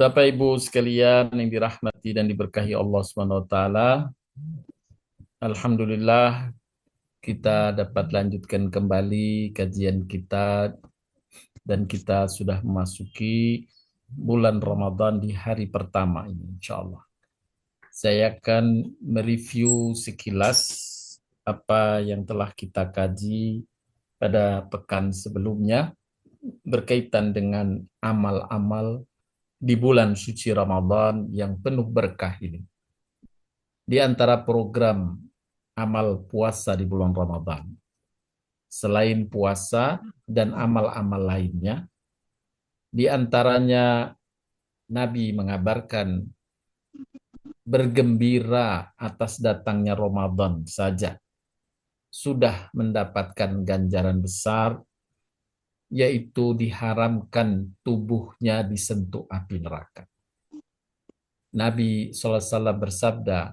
Bapak Ibu sekalian yang dirahmati dan diberkahi Allah Subhanahu wa taala. Alhamdulillah kita dapat lanjutkan kembali kajian kita dan kita sudah memasuki bulan Ramadan di hari pertama ini insyaallah. Saya akan mereview sekilas apa yang telah kita kaji pada pekan sebelumnya berkaitan dengan amal-amal di bulan suci Ramadan yang penuh berkah ini. Di antara program amal puasa di bulan Ramadan, selain puasa dan amal-amal lainnya, di antaranya Nabi mengabarkan bergembira atas datangnya Ramadan saja sudah mendapatkan ganjaran besar, yaitu diharamkan tubuhnya disentuh api neraka. Nabi SAW bersabda,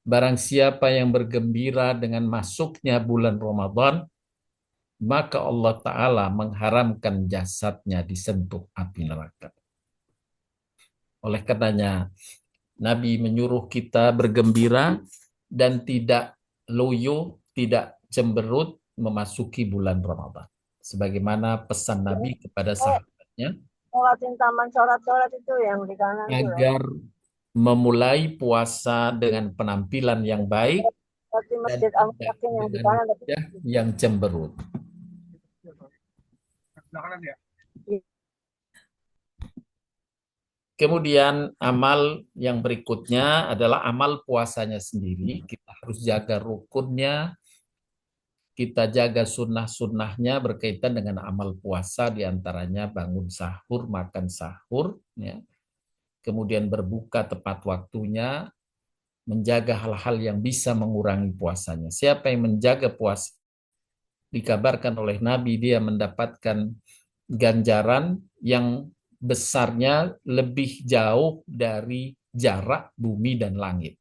barang siapa yang bergembira dengan masuknya bulan Ramadan, maka Allah Ta'ala mengharamkan jasadnya disentuh api neraka. Oleh karenanya, Nabi menyuruh kita bergembira dan tidak loyo, tidak cemberut memasuki bulan Ramadan. Sebagaimana pesan Nabi kepada Oh, sahabatnya, ngeliatin taman coret-coret itu yang di kanan tuh loh. agar memulai puasa dengan penampilan yang baik Berarti dan Masjid tidak Al-Mutakin yang di dengan kanan. Tapi wajah yang cemberut. Kemudian amal yang berikutnya adalah amal puasanya sendiri. Kita harus jaga rukunnya, kita jaga sunnah-sunnahnya berkaitan dengan amal puasa, diantaranya bangun sahur, makan sahur, ya. Kemudian berbuka tepat waktunya, menjaga hal-hal yang bisa mengurangi puasanya. Siapa yang menjaga puasa, dikabarkan oleh Nabi, dia mendapatkan ganjaran yang besarnya lebih jauh dari jarak bumi dan langit.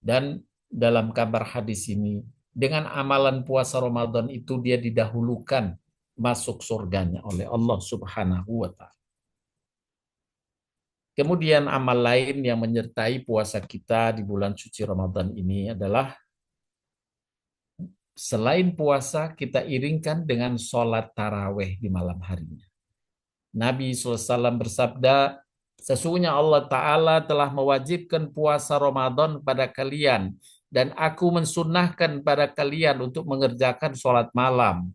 Dan dalam kabar hadis ini, dengan amalan puasa Ramadan itu dia didahulukan masuk surganya oleh Allah Subhanahu wa taala. Kemudian amal lain yang menyertai puasa kita di bulan suci Ramadan ini adalah selain puasa kita iringkan dengan sholat taraweh di malam harinya. Nabi SAW bersabda, sesungguhnya Allah Ta'ala telah mewajibkan puasa Ramadan pada kalian, dan aku mensunnahkan pada kalian untuk mengerjakan sholat malam.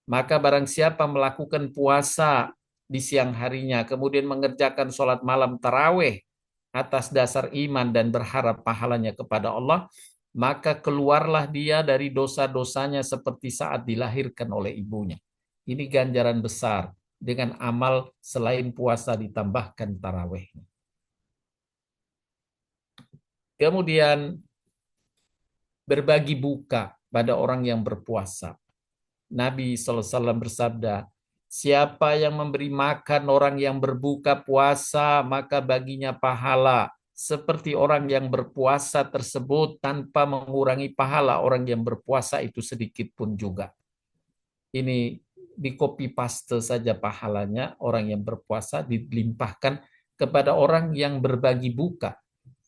Maka barang siapa melakukan puasa di siang harinya, kemudian mengerjakan sholat malam taraweh atas dasar iman dan berharap pahalanya kepada Allah, maka keluarlah dia dari dosa-dosanya seperti saat dilahirkan oleh ibunya. Ini ganjaran besar dengan amal selain puasa ditambahkan tarawehnya. Kemudian berbagi buka pada orang yang berpuasa. Nabi SAW bersabda, siapa yang memberi makan orang yang berbuka puasa, maka baginya pahala seperti orang yang berpuasa tersebut tanpa mengurangi pahala orang yang berpuasa itu sedikit pun juga. Ini di copy paste saja pahalanya, orang yang berpuasa dilimpahkan kepada orang yang berbagi buka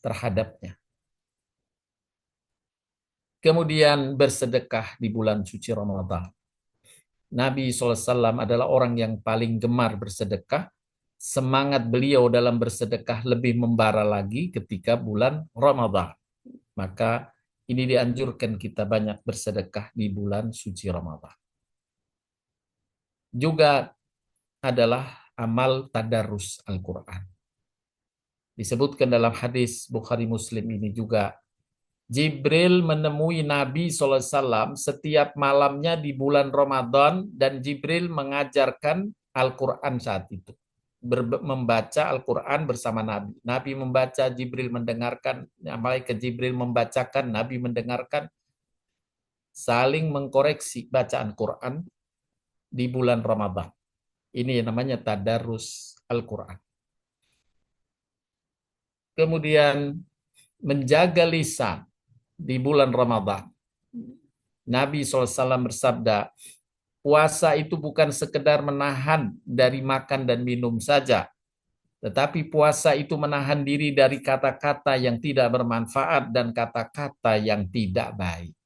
terhadapnya. Kemudian bersedekah di bulan suci Ramadan. Nabi SAW adalah orang yang paling gemar bersedekah. Semangat beliau dalam bersedekah lebih membara lagi ketika bulan Ramadan. Maka ini dianjurkan kita banyak bersedekah di bulan suci Ramadan. Juga adalah amal tadarus Al-Quran. Disebutkan dalam hadis Bukhari Muslim ini juga, Jibril menemui Nabi SAW setiap malamnya di bulan Ramadan dan Jibril mengajarkan Al-Quran saat itu. Membaca Al-Quran bersama Nabi. Nabi membaca, Jibril mendengarkan, malaikat Jibril membacakan, Nabi mendengarkan, saling mengkoreksi bacaan Quran di bulan Ramadan. Ini yang namanya tadarus Al-Quran. Kemudian menjaga lisan di bulan Ramadan. Nabi SAW bersabda, puasa itu bukan sekedar menahan dari makan dan minum saja, Tetapi puasa itu menahan diri dari kata-kata yang tidak bermanfaat dan kata-kata yang tidak baik.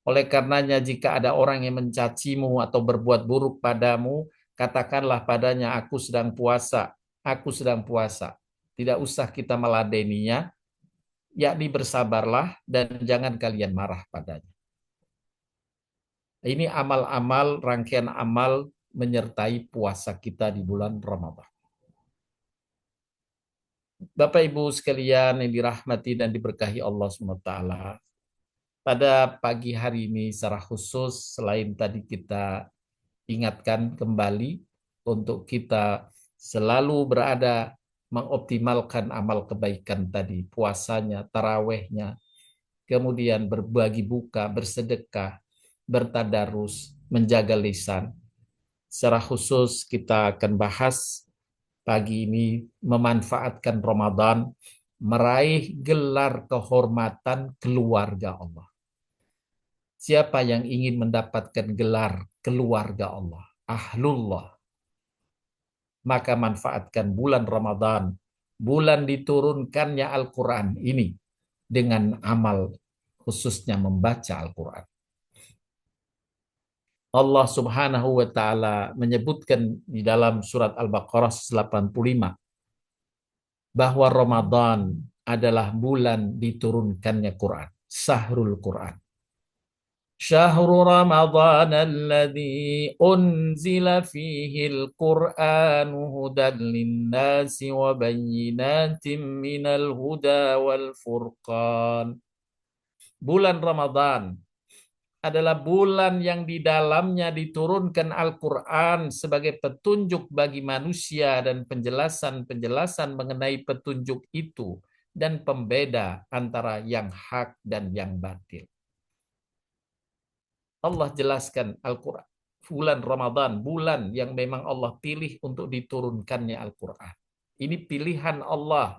Oleh karenanya jika ada orang yang mencacimu atau berbuat buruk padamu, katakanlah padanya, aku sedang puasa, aku sedang puasa. Tidak usah kita meladeninya, yakni bersabarlah dan jangan kalian marah padanya. Ini amal-amal, rangkaian amal menyertai puasa kita di bulan Ramadan. Bapak Ibu sekalian yang dirahmati dan diberkahi Allah SWT, pada pagi hari ini secara khusus selain tadi kita ingatkan kembali untuk kita selalu berada mengoptimalkan amal kebaikan tadi, puasanya, tarawehnya, kemudian berbagi buka, bersedekah, bertadarus, menjaga lisan. Secara khusus kita akan bahas pagi ini memanfaatkan Ramadan, meraih gelar kehormatan keluarga Allah. Siapa yang ingin mendapatkan gelar keluarga Allah, ahlullah, maka manfaatkan bulan Ramadan, bulan diturunkannya Al-Quran ini dengan amal khususnya membaca Al-Quran. Allah Subhanahu wa taala menyebutkan di dalam surat Al-Baqarah 85 bahwa Ramadan adalah bulan diturunkannya Quran, Syahrul Quran. Syahrul Ramadan alladzi unzila fihi al-Qur'an hudan lin-nasi wa bayyinatin minal huda wal furqan. Bulan Ramadan adalah bulan yang di dalamnya diturunkan Al-Quran sebagai petunjuk bagi manusia dan penjelasan-penjelasan mengenai petunjuk itu dan pembeda antara yang hak dan yang batil. Allah jelaskan Al-Quran, bulan Ramadan, bulan yang memang Allah pilih untuk diturunkannya Al-Quran. Ini pilihan Allah,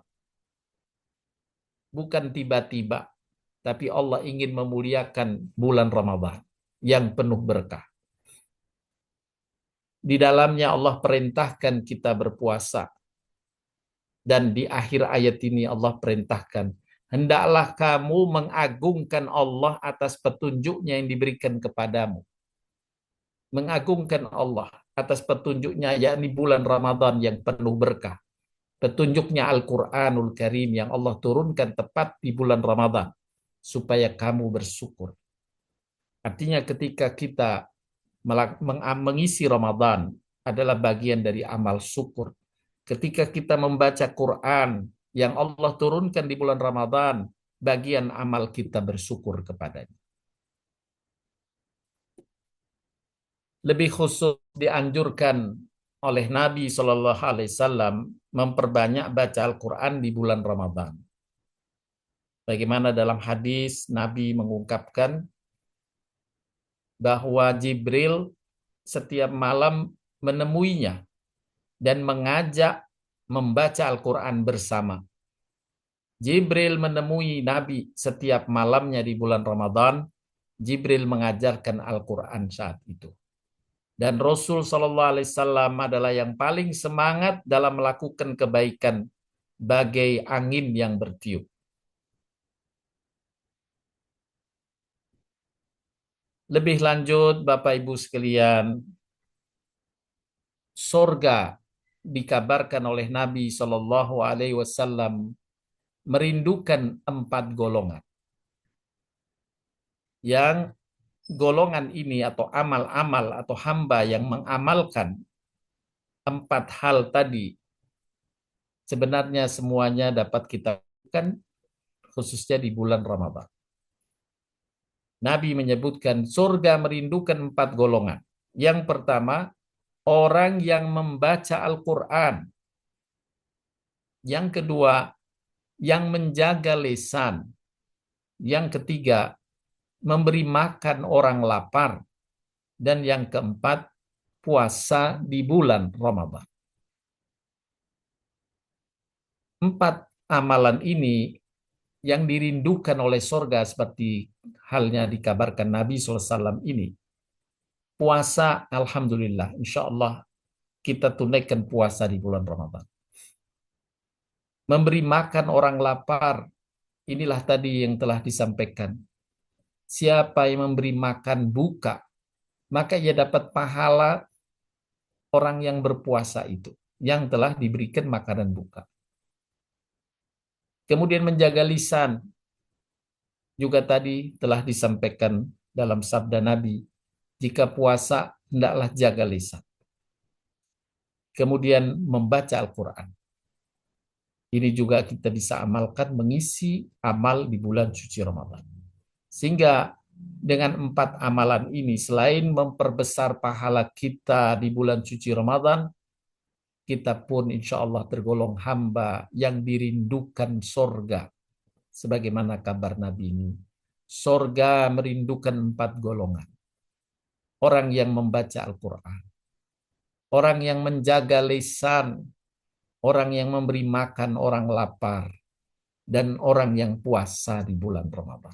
bukan tiba-tiba. Tapi Allah ingin memuliakan bulan Ramadan yang penuh berkah. Di dalamnya Allah perintahkan kita berpuasa. Dan di akhir ayat ini Allah perintahkan, hendaklah kamu mengagungkan Allah atas petunjuknya yang diberikan kepadamu. Mengagungkan Allah atas petunjuknya, yakni bulan Ramadan yang penuh berkah. Petunjuknya Al-Quranul Karim yang Allah turunkan tepat di bulan Ramadan. Supaya kamu bersyukur. Artinya ketika kita mengisi Ramadan adalah bagian dari amal syukur. Ketika kita membaca Quran yang Allah turunkan di bulan Ramadan, bagian amal kita bersyukur kepadanya. Lebih khusus dianjurkan oleh Nabi Shallallahu Alaihi Wasallam memperbanyak baca Al-Quran di bulan Ramadan. Bagaimana dalam hadis Nabi mengungkapkan bahwa Jibril setiap malam menemuinya dan mengajak membaca Al-Quran bersama. Jibril menemui Nabi setiap malamnya di bulan Ramadan. Jibril mengajarkan Al-Quran saat itu. Dan Rasul Shallallahu Alaihi Wasallam adalah yang paling semangat dalam melakukan kebaikan bagai angin yang bertiup. Lebih lanjut, Bapak Ibu sekalian, surga dikabarkan oleh Nabi Shallallahu Alaihi Wasallam merindukan 4 golongan. Yang golongan ini atau amal-amal atau hamba yang mengamalkan 4 hal tadi, sebenarnya semuanya dapat kita lakukan khususnya di bulan Ramadan. Nabi menyebutkan surga merindukan 4 golongan. Yang pertama, orang yang membaca Al-Quran. Yang kedua, yang menjaga lisan. Yang ketiga, memberi makan orang lapar. Dan yang keempat, puasa di bulan Ramadan. 4 amalan ini yang dirindukan oleh surga seperti halnya dikabarkan Nabi SAW ini. Puasa, alhamdulillah, insya Allah kita tunaikan puasa di bulan Ramadan. memberi makan orang lapar. Inilah tadi yang telah disampaikan. Siapa yang memberi makan buka, maka ia dapat pahala orang yang berpuasa itu, yang telah diberikan makanan buka. Kemudian menjaga lisan, juga tadi telah disampaikan dalam sabda Nabi, jika puasa, hendaklah jaga lisan. Kemudian membaca Al-Quran. Ini juga kita bisa amalkan mengisi amal di bulan suci Ramadan. Sehingga dengan 4 amalan ini, selain memperbesar pahala kita di bulan suci Ramadan, kita pun insya Allah tergolong hamba yang dirindukan sorga. Sebagaimana kabar Nabi ini. Sorga merindukan 4 golongan. Orang yang membaca Al-Quran. Orang yang menjaga lisan. Orang yang memberi makan orang lapar. Dan orang yang puasa di bulan Ramadan.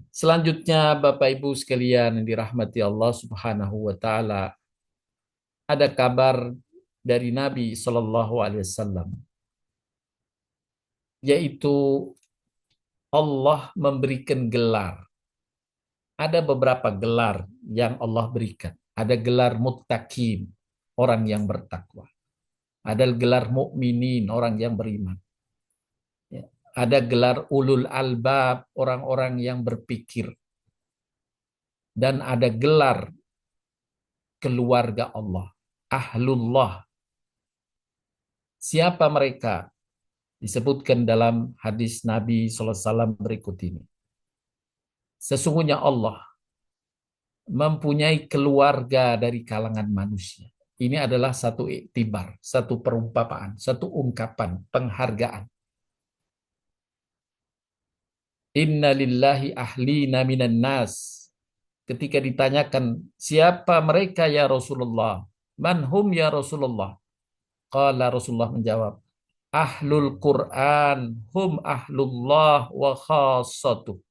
Selanjutnya Bapak Ibu sekalian yang dirahmati Allah Subhanahu wa taala, ada kabar dari Nabi Shallallahu alaihi wasallam, yaitu Allah memberikan gelar. Ada beberapa gelar yang Allah berikan. Ada gelar muttaqin, orang yang bertakwa. Ada gelar mukminin, orang yang beriman. Ada gelar ulul albab, orang-orang yang berpikir. Dan ada gelar keluarga Allah, ahlullah. Siapa mereka? Disebutkan dalam hadis Nabi SAW berikut ini. Sesungguhnya Allah mempunyai keluarga dari kalangan manusia. Ini adalah satu iktibar, satu perumpamaan, satu ungkapan, penghargaan. Inna lillahi ahlina minan nas. Ketika ditanyakan, siapa mereka ya Rasulullah? Man hum ya Rasulullah? Qala Rasulullah menjawab, Ahlul Quran hum ahlullah wa khassatuh.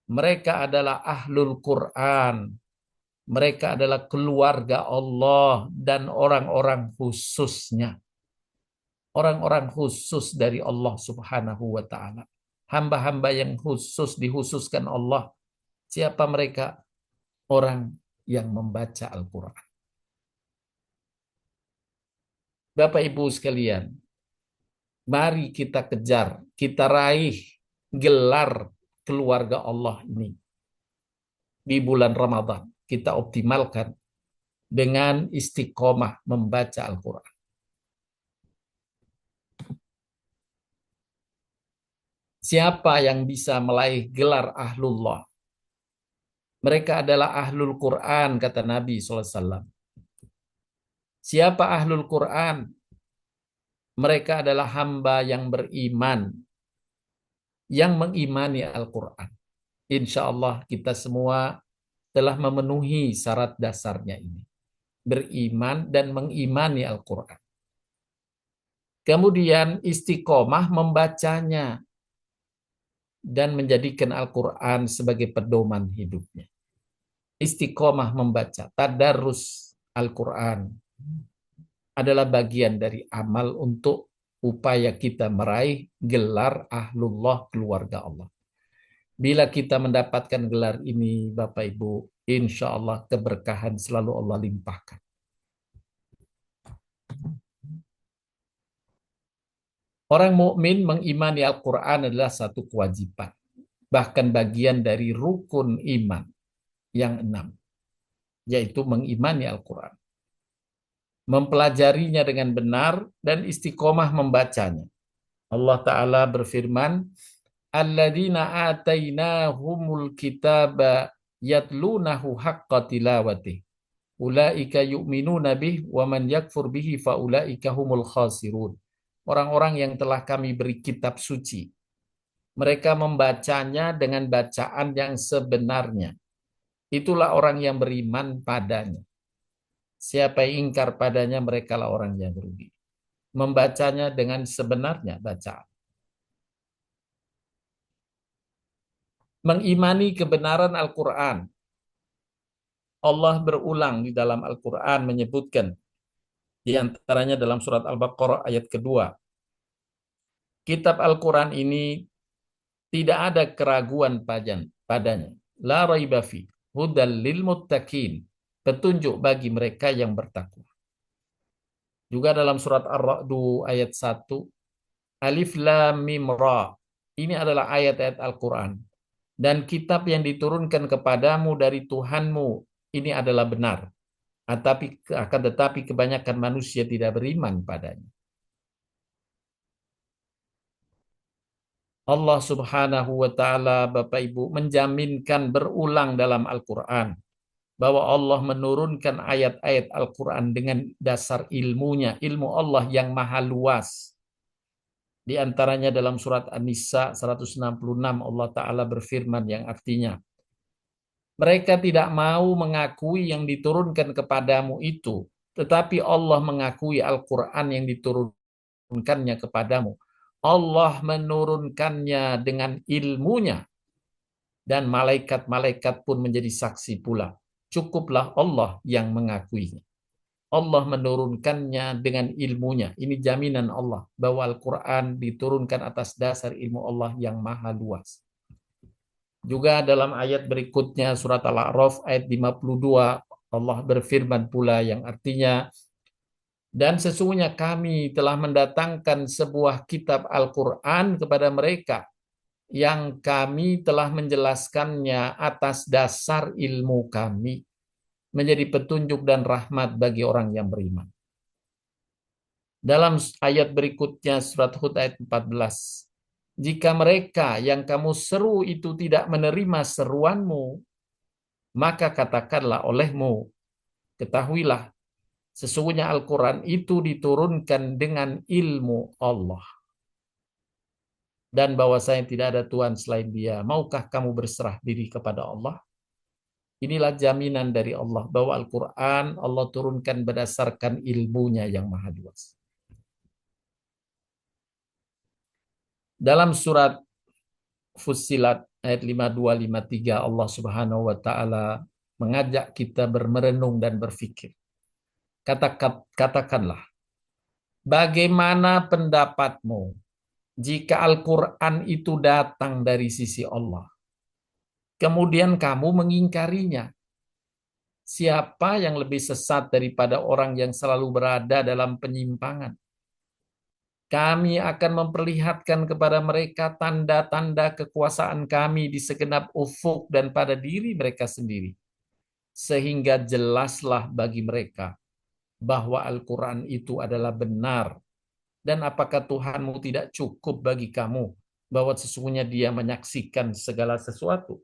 Mereka adalah ahlul Quran. Mereka adalah keluarga Allah dan orang-orang khususnya. Orang-orang khusus dari Allah Subhanahu wa ta'ala. Hamba-hamba yang khusus dikhususkan Allah. Siapa mereka? Orang yang membaca Al-Quran. Bapak Ibu sekalian, mari kita kejar, kita raih gelar keluarga Allah ini di bulan Ramadan. Kita optimalkan dengan istiqomah membaca Al-Quran. Siapa yang bisa meraih gelar ahlullah? Mereka adalah ahlul Quran, kata Nabi SAW. Siapa ahlul Quran? Mereka adalah hamba yang beriman, yang mengimani Al-Quran. Insya Allah kita semua telah memenuhi syarat dasarnya ini. Beriman dan mengimani Al-Quran. Kemudian istiqomah membacanya dan menjadikan Al-Quran sebagai pedoman hidupnya. Istiqomah membaca, tadarus Al-Quran adalah bagian dari amal untuk upaya kita meraih gelar ahlullah, keluarga Allah. Bila kita mendapatkan gelar ini, Bapak Ibu, insya Allah keberkahan selalu Allah limpahkan. Orang mukmin mengimani Al-Quran adalah satu kewajiban, bahkan bagian dari rukun iman yang 6, yaitu mengimani Al-Quran, mempelajarinya dengan benar dan istiqomah membacanya. Allah Ta'ala berfirman, Alladzina atainahumul kitaba yatlunahu haqqa tilawatih. Ulaika yu'minuna bih wa man yakfur bihi fa ulaika humul khasirun. Orang-orang yang telah kami beri kitab suci, mereka membacanya dengan bacaan yang sebenarnya. Itulah orang yang beriman padanya. Siapa yang ingkar padanya, merekalah orang yang rugi. Membacanya dengan sebenarnya bacaan. Mengimani kebenaran Al-Quran. Allah berulang di dalam Al-Quran menyebutkan, Di antaranya dalam surat Al-Baqarah ayat kedua. Kitab Al-Quran ini tidak ada keraguan padanya. La raiba fi hudal lil muttaqin. Petunjuk bagi mereka yang bertakwa. Juga dalam surat Ar-Ra'du ayat 1, Alif Lam Mim Ra. Ini adalah ayat-ayat Al-Quran. Dan kitab yang diturunkan kepadamu dari Tuhanmu ini adalah benar. Akan tetapi kebanyakan manusia tidak beriman padanya. Allah Subhanahu wa taala, Bapak Ibu, menjaminkan berulang dalam Al-Qur'an bahwa Allah menurunkan ayat-ayat Al-Qur'an dengan dasar ilmunya, ilmu Allah yang maha luas. Di antaranya dalam surat An-Nisa 166 Allah taala berfirman yang artinya, mereka tidak mau mengakui yang diturunkan kepadamu itu, tetapi Allah mengakui Al-Qur'an yang diturunkannya kepadamu. Allah menurunkannya dengan ilmunya dan malaikat-malaikat pun menjadi saksi pula. Cukuplah Allah yang mengakuinya. Allah menurunkannya dengan ilmunya. Ini jaminan Allah bahwa Al-Quran diturunkan atas dasar ilmu Allah yang maha luas. Juga dalam ayat berikutnya surat Al-A'raf ayat 52 Allah berfirman pula yang artinya, dan sesungguhnya kami telah mendatangkan sebuah kitab Al-Quran kepada mereka yang kami telah menjelaskannya atas dasar ilmu kami, menjadi petunjuk dan rahmat bagi orang yang beriman. Dalam ayat berikutnya surat Hud ayat 14, jika mereka yang kamu seru itu tidak menerima seruanmu, maka katakanlah olehmu, ketahuilah, sesungguhnya Al-Quran itu diturunkan dengan ilmu Allah. Dan bahwasanya tidak ada Tuhan selain Dia. Maukah kamu berserah diri kepada Allah? Inilah jaminan dari Allah bahwa Al-Quran Allah turunkan berdasarkan ilmunya yang maha luas. Dalam surat Fussilat ayat 52-53 Allah Subhanahu wa taala mengajak kita merenung dan berfikir. Katakanlah, bagaimana pendapatmu jika Al-Quran itu datang dari sisi Allah, kemudian kamu mengingkarinya? Siapa yang lebih sesat daripada orang yang selalu berada dalam penyimpangan? Kami akan memperlihatkan kepada mereka tanda-tanda kekuasaan kami di segenap ufuk dan pada diri mereka sendiri. Sehingga jelaslah bagi mereka bahwa Al-Quran itu adalah benar. Dan apakah Tuhanmu tidak cukup bagi kamu bahwa sesungguhnya Dia menyaksikan segala sesuatu?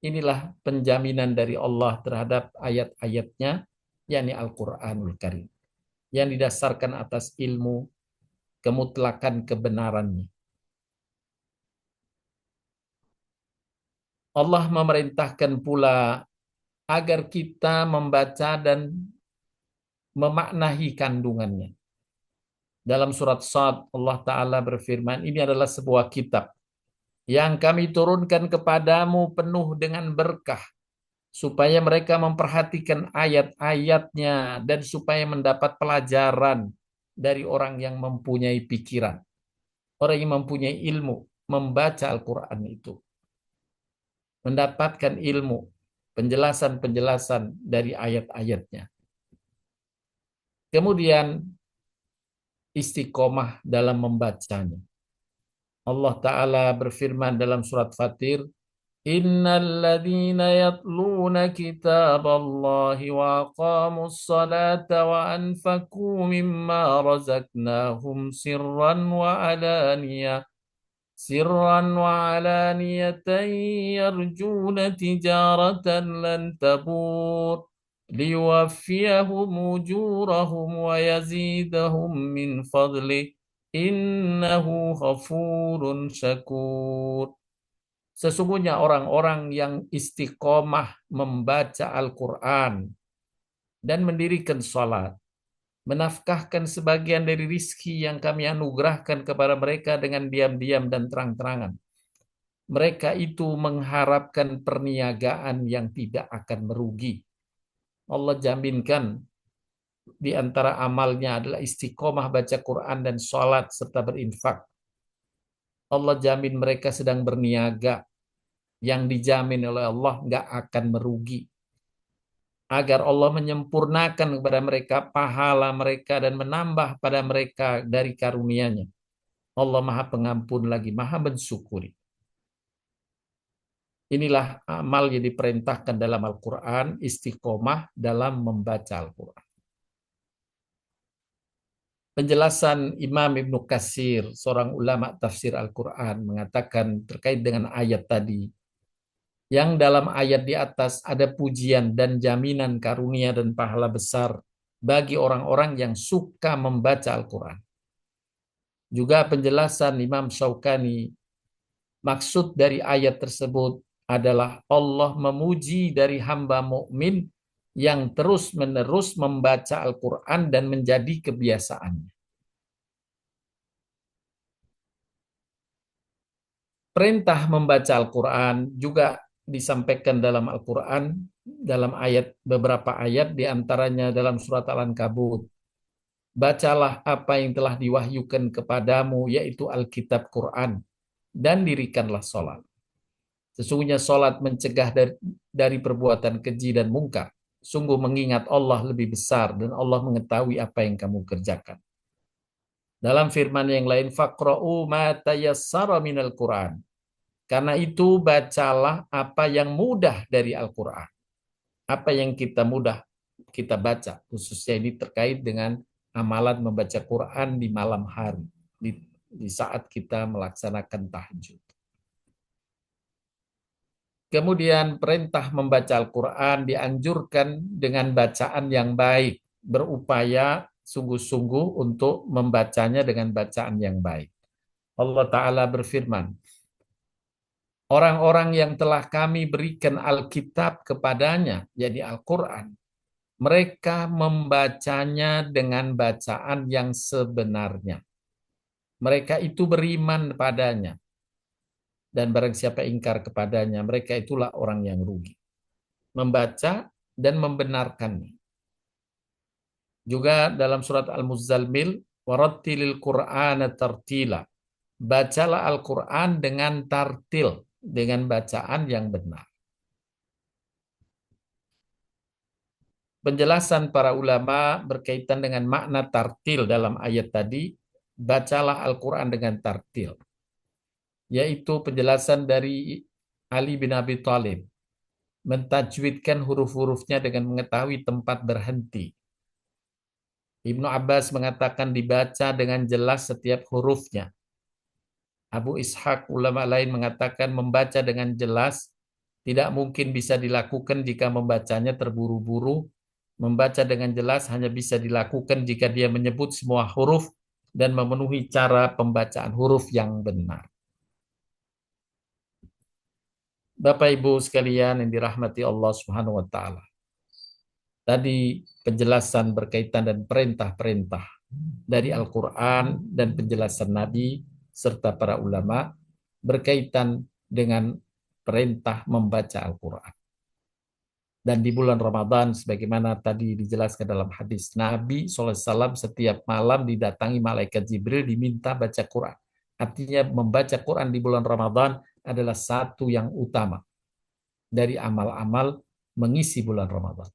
Inilah penjaminan dari Allah terhadap ayat-ayatnya, yakni Al-Quranul Karim, yang didasarkan atas ilmu, kemutlakan kebenarannya. Allah memerintahkan pula agar kita membaca dan memaknahi kandungannya. Dalam surat Shad, Allah Ta'ala berfirman, ini adalah sebuah kitab yang kami turunkan kepadamu penuh dengan berkah, supaya mereka memperhatikan ayat-ayatnya dan supaya mendapat pelajaran dari orang yang mempunyai pikiran, orang yang mempunyai ilmu, membaca Al-Quran itu, mendapatkan ilmu, penjelasan-penjelasan dari ayat-ayatnya. Kemudian istiqomah dalam membacanya. Allah Ta'ala berfirman dalam surat Fatir, Innal ladzina yatluna kitaballahi wa aqamus salata wa anfaqu mimma razaqnahum sirran wa alaniyatan yarjuna tijaratan lan tabur liwaffiyahum ujurahum wa yazidahum min fadlih innahu ghafurun syakur. Sesungguhnya orang-orang yang istiqomah membaca Al-Quran dan mendirikan salat, menafkahkan sebagian dari rizki yang kami anugerahkan kepada mereka dengan diam-diam dan terang-terangan. Mereka itu mengharapkan perniagaan yang tidak akan merugi. Allah jaminkan di antara amalnya adalah istiqomah baca Quran dan sholat serta berinfak. Allah jamin mereka sedang berniaga. Yang dijamin oleh Allah nggak akan merugi. Agar Allah menyempurnakan kepada mereka pahala mereka dan menambah pada mereka dari karunia-Nya. Allah Maha Pengampun lagi Maha Mensyukuri. Inilah amal yang diperintahkan dalam Al-Quran, istiqomah dalam membaca Al-Quran. Penjelasan Imam Ibnu Katsir, seorang ulama tafsir Al-Quran, mengatakan terkait dengan ayat tadi, yang dalam ayat di atas ada pujian dan jaminan karunia dan pahala besar bagi orang-orang yang suka membaca Al-Quran. Juga penjelasan Imam Syaukani, maksud dari ayat tersebut adalah Allah memuji dari hamba mukmin yang terus-menerus membaca Al-Quran dan menjadi kebiasaannya. Perintah membaca Al-Quran juga disampaikan dalam Al-Quran, dalam beberapa ayat, diantaranya dalam surat Al-Ankabut. Bacalah apa yang telah diwahyukan kepadamu, yaitu Alkitab Quran, dan dirikanlah sholat. Sesungguhnya sholat mencegah dari perbuatan keji dan mungkar. Sungguh mengingat Allah lebih besar dan Allah mengetahui apa yang kamu kerjakan. Dalam firman yang lain, faqra'u ma tayassara minal Qur'an. Karena itu bacalah apa yang mudah dari Al-Quran. Apa yang kita mudah kita baca. Khususnya ini terkait dengan amalan membaca Quran di malam hari. Di saat kita melaksanakan tahajud. Kemudian perintah membaca Al-Quran dianjurkan dengan bacaan yang baik. Berupaya sungguh-sungguh untuk membacanya dengan bacaan yang baik. Allah Ta'ala berfirman, orang-orang yang telah kami berikan Alkitab kepadanya, jadi Al-Quran, mereka membacanya dengan bacaan yang sebenarnya. Mereka itu beriman padanya. Dan barang siapa ingkar kepadanya, mereka itulah orang yang rugi. Membaca dan membenarkannya. Juga dalam surat Al-Muzammil, warattilil Qur'ana tartila. Bacalah Al-Quran dengan tartil, dengan bacaan yang benar. Penjelasan para ulama berkaitan dengan makna tartil dalam ayat tadi, bacalah Al-Quran dengan tartil. Yaitu penjelasan dari Ali bin Abi Thalib. Mentajwidkan huruf-hurufnya dengan mengetahui tempat berhenti. Ibnu Abbas mengatakan dibaca dengan jelas setiap hurufnya. Abu Ishaq, ulama lain, mengatakan membaca dengan jelas tidak mungkin bisa dilakukan jika membacanya terburu-buru. Membaca dengan jelas hanya bisa dilakukan jika dia menyebut semua huruf dan memenuhi cara pembacaan huruf yang benar. Bapak Ibu sekalian yang dirahmati Allah Subhanahu wa taala. Tadi penjelasan berkaitan dan perintah-perintah dari Al-Qur'an dan penjelasan Nabi serta para ulama berkaitan dengan perintah membaca Al-Qur'an. Dan di bulan Ramadan, sebagaimana tadi dijelaskan dalam hadis, Nabi SAW setiap malam didatangi malaikat Jibril diminta baca Quran. Artinya membaca Quran di bulan Ramadan adalah satu yang utama dari amal-amal mengisi bulan Ramadan.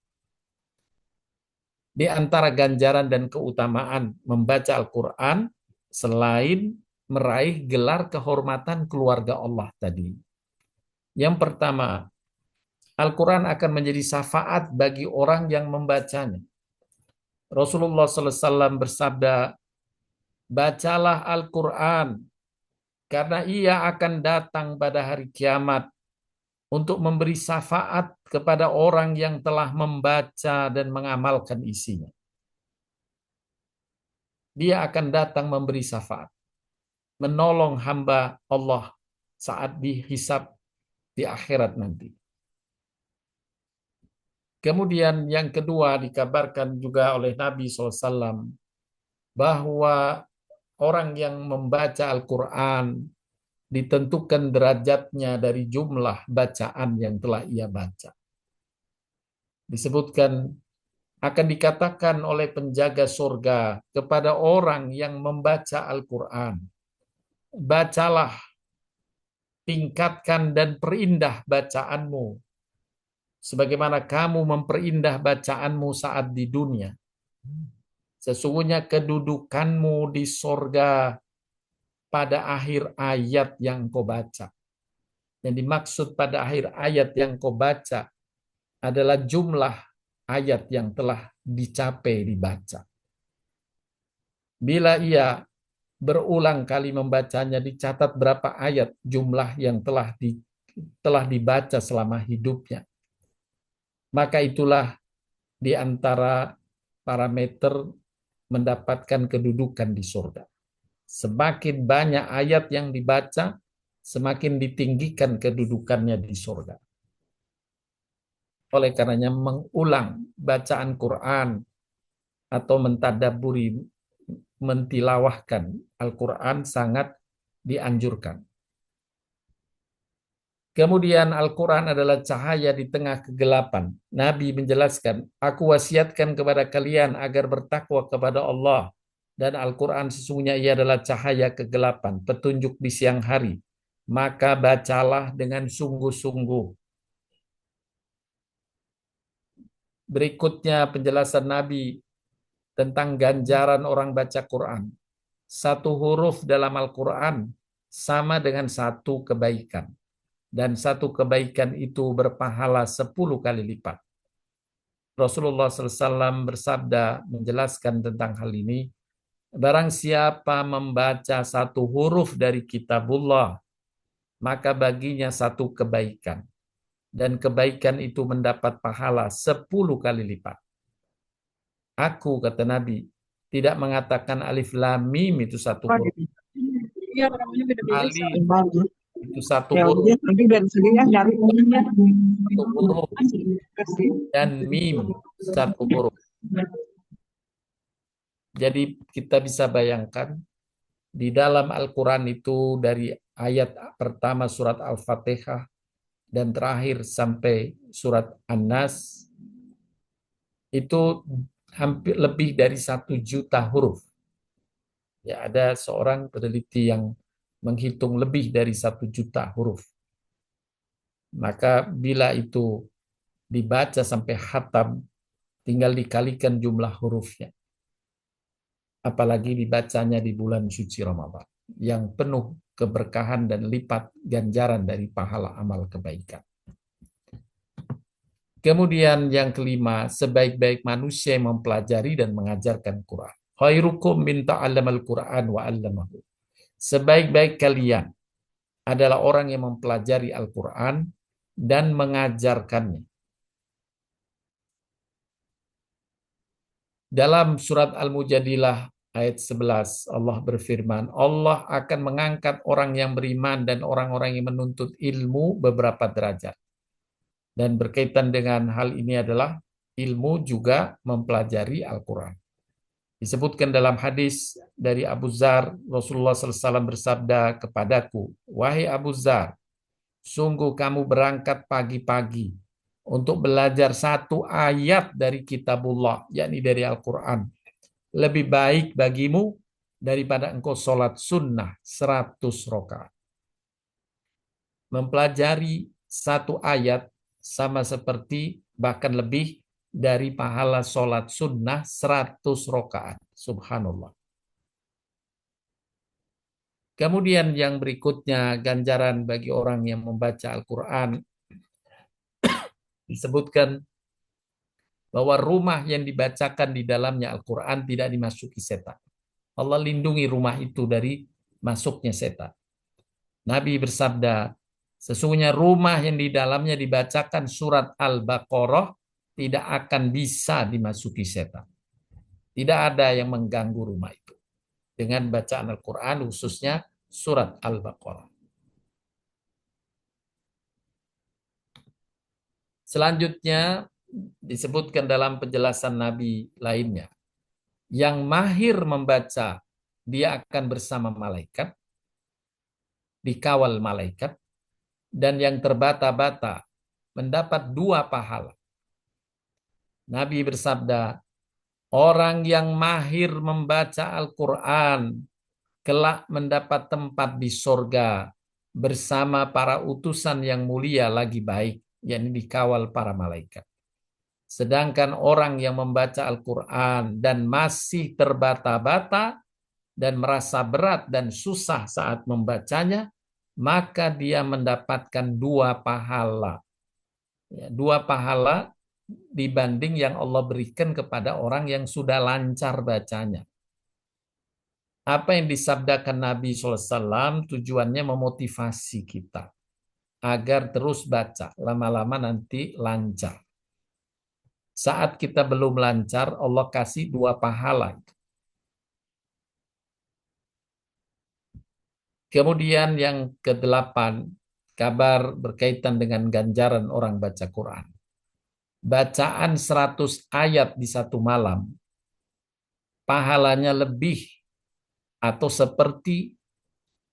Di antara ganjaran dan keutamaan membaca Al-Quran, selain meraih gelar kehormatan keluarga Allah tadi. Yang pertama, Al-Quran akan menjadi syafaat bagi orang yang membacanya. Rasulullah SAW bersabda, bacalah Al-Quran, karena ia akan datang pada hari kiamat untuk memberi syafaat kepada orang yang telah membaca dan mengamalkan isinya. Dia akan datang memberi syafaat, menolong hamba Allah saat dihisab di akhirat nanti. Kemudian yang kedua dikabarkan juga oleh Nabi SAW bahwa orang yang membaca Al-Quran ditentukan derajatnya dari jumlah bacaan yang telah ia baca. Disebutkan Akan dikatakan oleh penjaga surga kepada orang yang membaca Al-Quran, bacalah, tingkatkan dan perindah bacaanmu, sebagaimana kamu memperindah bacaanmu saat di dunia. Sesungguhnya kedudukanmu di surga pada akhir ayat yang kau baca. Yang dimaksud pada akhir ayat yang kau baca adalah jumlah ayat yang telah dicapai dibaca. Bila ia berulang kali membacanya, dicatat berapa ayat jumlah yang telah dibaca selama hidupnya. Maka itulah di antara parameter mendapatkan kedudukan di surga. Semakin banyak ayat yang dibaca, semakin ditinggikan kedudukannya di surga. Oleh karenanya mengulang bacaan Quran atau mentadaburi, mentilawahkan Al-Quran sangat dianjurkan. Kemudian Al-Quran adalah cahaya di tengah kegelapan. Nabi menjelaskan, aku wasiatkan kepada kalian agar bertakwa kepada Allah. Dan Al-Quran sesungguhnya ia adalah cahaya kegelapan, petunjuk di siang hari. Maka bacalah dengan sungguh-sungguh. Berikutnya penjelasan Nabi tentang ganjaran orang baca Quran. Satu huruf dalam Al-Quran sama dengan satu kebaikan. Dan satu kebaikan itu berpahala 10 kali lipat. Rasulullah SAW bersabda menjelaskan tentang hal ini, barang siapa membaca satu huruf dari kitabullah, maka baginya satu kebaikan. Dan kebaikan itu mendapat pahala 10 kali lipat. Aku, kata Nabi, tidak mengatakan alif lam mim itu satu huruf. Alif itu satu huruf. Satu huruf. Dan mim satu huruf. Jadi kita bisa bayangkan di dalam Al-Quran itu dari ayat pertama surat Al-Fatihah dan terakhir sampai surat An-Nas itu hampir lebih dari 1 juta huruf. Ya, ada seorang peneliti yang menghitung lebih dari 1 juta huruf. Maka bila itu dibaca sampai khatam, tinggal dikalikan jumlah hurufnya. Apalagi dibacanya di bulan suci Ramadan, yang penuh keberkahan dan lipat ganjaran dari pahala amal kebaikan. Kemudian yang kelima, sebaik-baik manusia yang mempelajari dan mengajarkan Quran. Khairukum min ta'allamal Quran wa 'allamahu. Sebaik-baik kalian adalah orang yang mempelajari Al-Quran dan mengajarkannya. Dalam surat Al-Mujadilah ayat 11 Allah berfirman, Allah akan mengangkat orang yang beriman dan orang-orang yang menuntut ilmu beberapa derajat. Dan berkaitan dengan hal ini adalah ilmu juga mempelajari Al-Quran. Disebutkan dalam hadis dari Abu Dzar, Rasulullah SAW bersabda kepadaku, wahai Abu Dzar, sungguh kamu berangkat pagi-pagi untuk belajar satu ayat dari kitabullah, yakni dari Al-Quran. Lebih baik bagimu daripada engkau sholat sunnah 100 rakaat. Mempelajari satu ayat sama seperti bahkan lebih dari pahala sholat sunnah 100 rakaat. Subhanallah. Kemudian yang berikutnya, ganjaran bagi orang yang membaca Al-Quran. Disebutkan bahwa rumah yang dibacakan di dalamnya Al-Quran tidak dimasuki setan. Allah lindungi rumah itu dari masuknya setan. Nabi bersabda, sesungguhnya rumah yang di dalamnya dibacakan surat Al-Baqarah tidak akan bisa dimasuki setan. Tidak ada yang mengganggu rumah itu dengan bacaan Al-Quran, khususnya surat Al-Baqarah. Selanjutnya disebutkan dalam penjelasan Nabi lainnya, yang mahir membaca, dia akan bersama malaikat, dikawal malaikat, dan yang terbata-bata mendapat 2 pahala. Nabi bersabda, orang yang mahir membaca Al-Quran kelak mendapat tempat di sorga bersama para utusan yang mulia lagi baik, yakni dikawal para malaikat. Sedangkan orang yang membaca Al-Quran dan masih terbata-bata dan merasa berat dan susah saat membacanya, maka dia mendapatkan dua pahala. Dua pahala dibanding yang Allah berikan kepada orang yang sudah lancar bacanya. Apa yang disabdakan Nabi SAW tujuannya memotivasi kita agar terus baca. Lama-lama nanti lancar. Saat kita belum lancar, Allah kasih dua pahala. Kemudian yang kedelapan, kabar berkaitan dengan ganjaran orang baca Quran. Bacaan 100 ayat di satu malam, pahalanya lebih atau seperti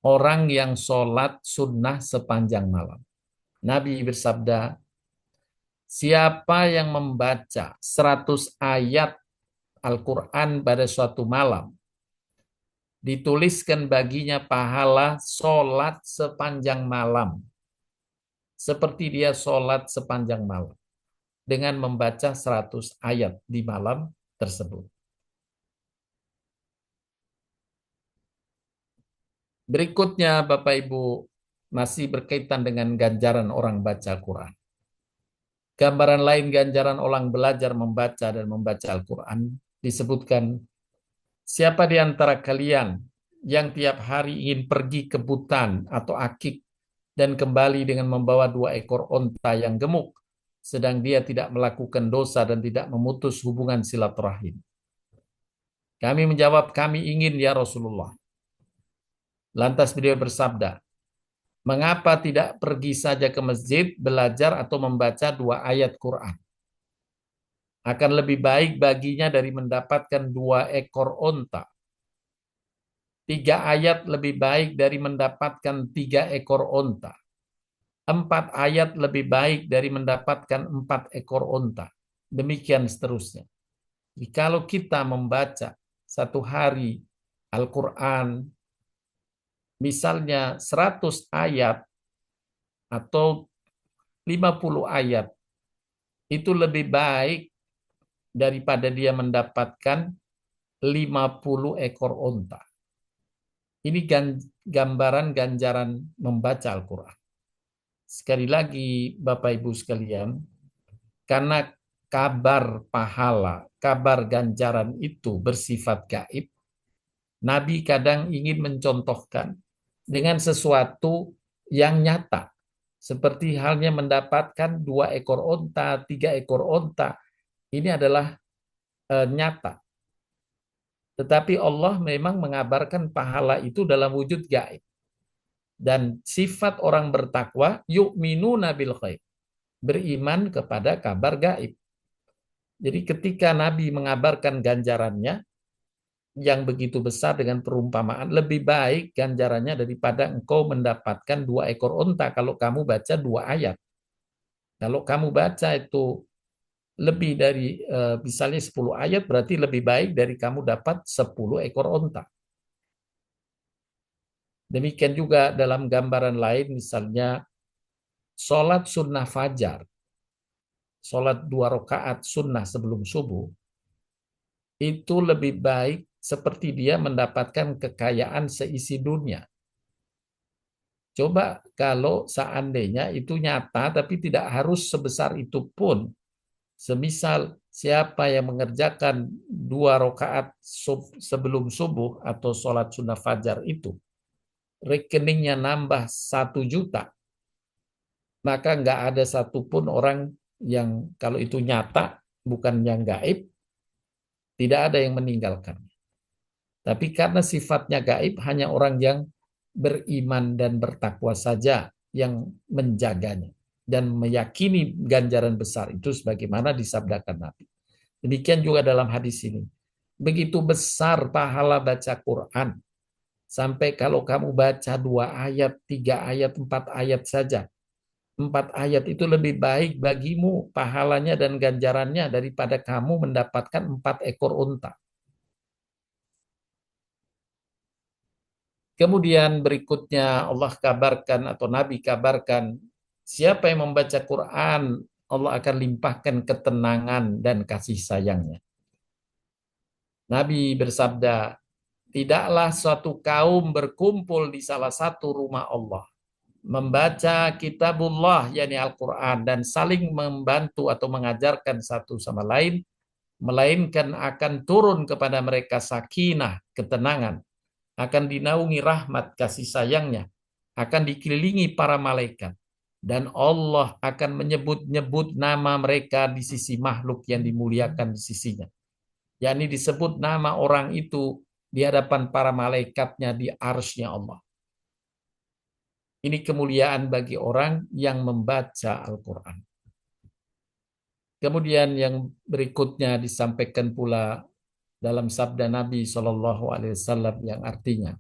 orang yang sholat sunnah sepanjang malam. Nabi bersabda, siapa yang membaca 100 ayat Al-Quran pada suatu malam, dituliskan baginya pahala sholat sepanjang malam. Seperti dia sholat sepanjang malam. Dengan membaca 100 ayat di malam tersebut. Berikutnya Bapak Ibu, masih berkaitan dengan ganjaran orang baca Al-Quran. Gambaran lain ganjaran orang belajar membaca dan membaca Al-Quran disebutkan, siapa di antara kalian yang tiap hari ingin pergi ke Butan atau Akik dan kembali dengan membawa 2 ekor onta yang gemuk, sedang dia tidak melakukan dosa dan tidak memutus hubungan silaturahim. Kami menjawab, kami ingin ya Rasulullah. Lantas beliau bersabda, mengapa tidak pergi saja ke masjid, belajar atau membaca 2 ayat Quran? Akan lebih baik baginya dari mendapatkan 2 ekor onta. 3 ayat lebih baik dari mendapatkan 3 ekor onta. 4 ayat lebih baik dari mendapatkan 4 ekor onta. Demikian seterusnya. Jadi kalau kita membaca satu hari Al-Quran, misalnya 100 ayat atau 50 ayat, itu lebih baik daripada dia mendapatkan 50 ekor onta. Ini gambaran ganjaran membaca Al-Quran. Sekali lagi Bapak Ibu sekalian, karena kabar pahala, kabar ganjaran itu bersifat gaib, Nabi kadang ingin mencontohkan dengan sesuatu yang nyata. Seperti halnya mendapatkan 2 ekor onta, 3 ekor onta. Ini adalah nyata. Tetapi Allah memang mengabarkan pahala itu dalam wujud gaib. Dan sifat orang bertakwa, yu'minuna bil ghaib. Beriman kepada kabar gaib. Jadi ketika Nabi mengabarkan ganjarannya yang begitu besar dengan perumpamaan, lebih baik ganjarannya daripada engkau mendapatkan 2 ekor onta kalau kamu baca 2 ayat. Kalau kamu baca itu lebih dari misalnya 10 ayat, berarti lebih baik dari kamu dapat 10 ekor onta. Demikian juga dalam gambaran lain, misalnya sholat sunnah fajar, sholat 2 rakaat sunnah sebelum subuh, itu lebih baik seperti dia mendapatkan kekayaan seisi dunia. Coba kalau seandainya itu nyata, tapi tidak harus sebesar itu pun. Semisal siapa yang mengerjakan 2 rakaat sebelum subuh atau sholat sunnah fajar itu, rekeningnya nambah 1 juta, maka nggak ada satupun orang yang kalau itu nyata, bukan yang gaib, tidak ada yang meninggalkan. Tapi karena sifatnya gaib, hanya orang yang beriman dan bertakwa saja yang menjaganya dan meyakini ganjaran besar itu sebagaimana disabdakan Nabi. Demikian juga dalam hadis ini. Begitu besar pahala baca Quran, sampai kalau kamu baca 2 ayat, 3 ayat, 4 ayat saja, 4 ayat itu lebih baik bagimu pahalanya dan ganjarannya daripada kamu mendapatkan 4 ekor unta. Kemudian berikutnya Allah kabarkan atau Nabi kabarkan, siapa yang membaca Quran, Allah akan limpahkan ketenangan dan kasih sayangnya. Nabi bersabda, tidaklah suatu kaum berkumpul di salah satu rumah Allah, membaca kitabullah, yakni Al-Quran, dan saling membantu atau mengajarkan satu sama lain, melainkan akan turun kepada mereka sakinah, ketenangan, akan dinaungi rahmat kasih sayangnya, akan dikelilingi para malaikat, dan Allah akan menyebut-nyebut nama mereka di sisi makhluk yang dimuliakan di sisinya. Yakni disebut nama orang itu di hadapan para malaikatnya di arsy-Nya Allah. Ini kemuliaan bagi orang yang membaca Al-Quran. Kemudian yang berikutnya disampaikan pula dalam sabda Nabi SAW yang artinya,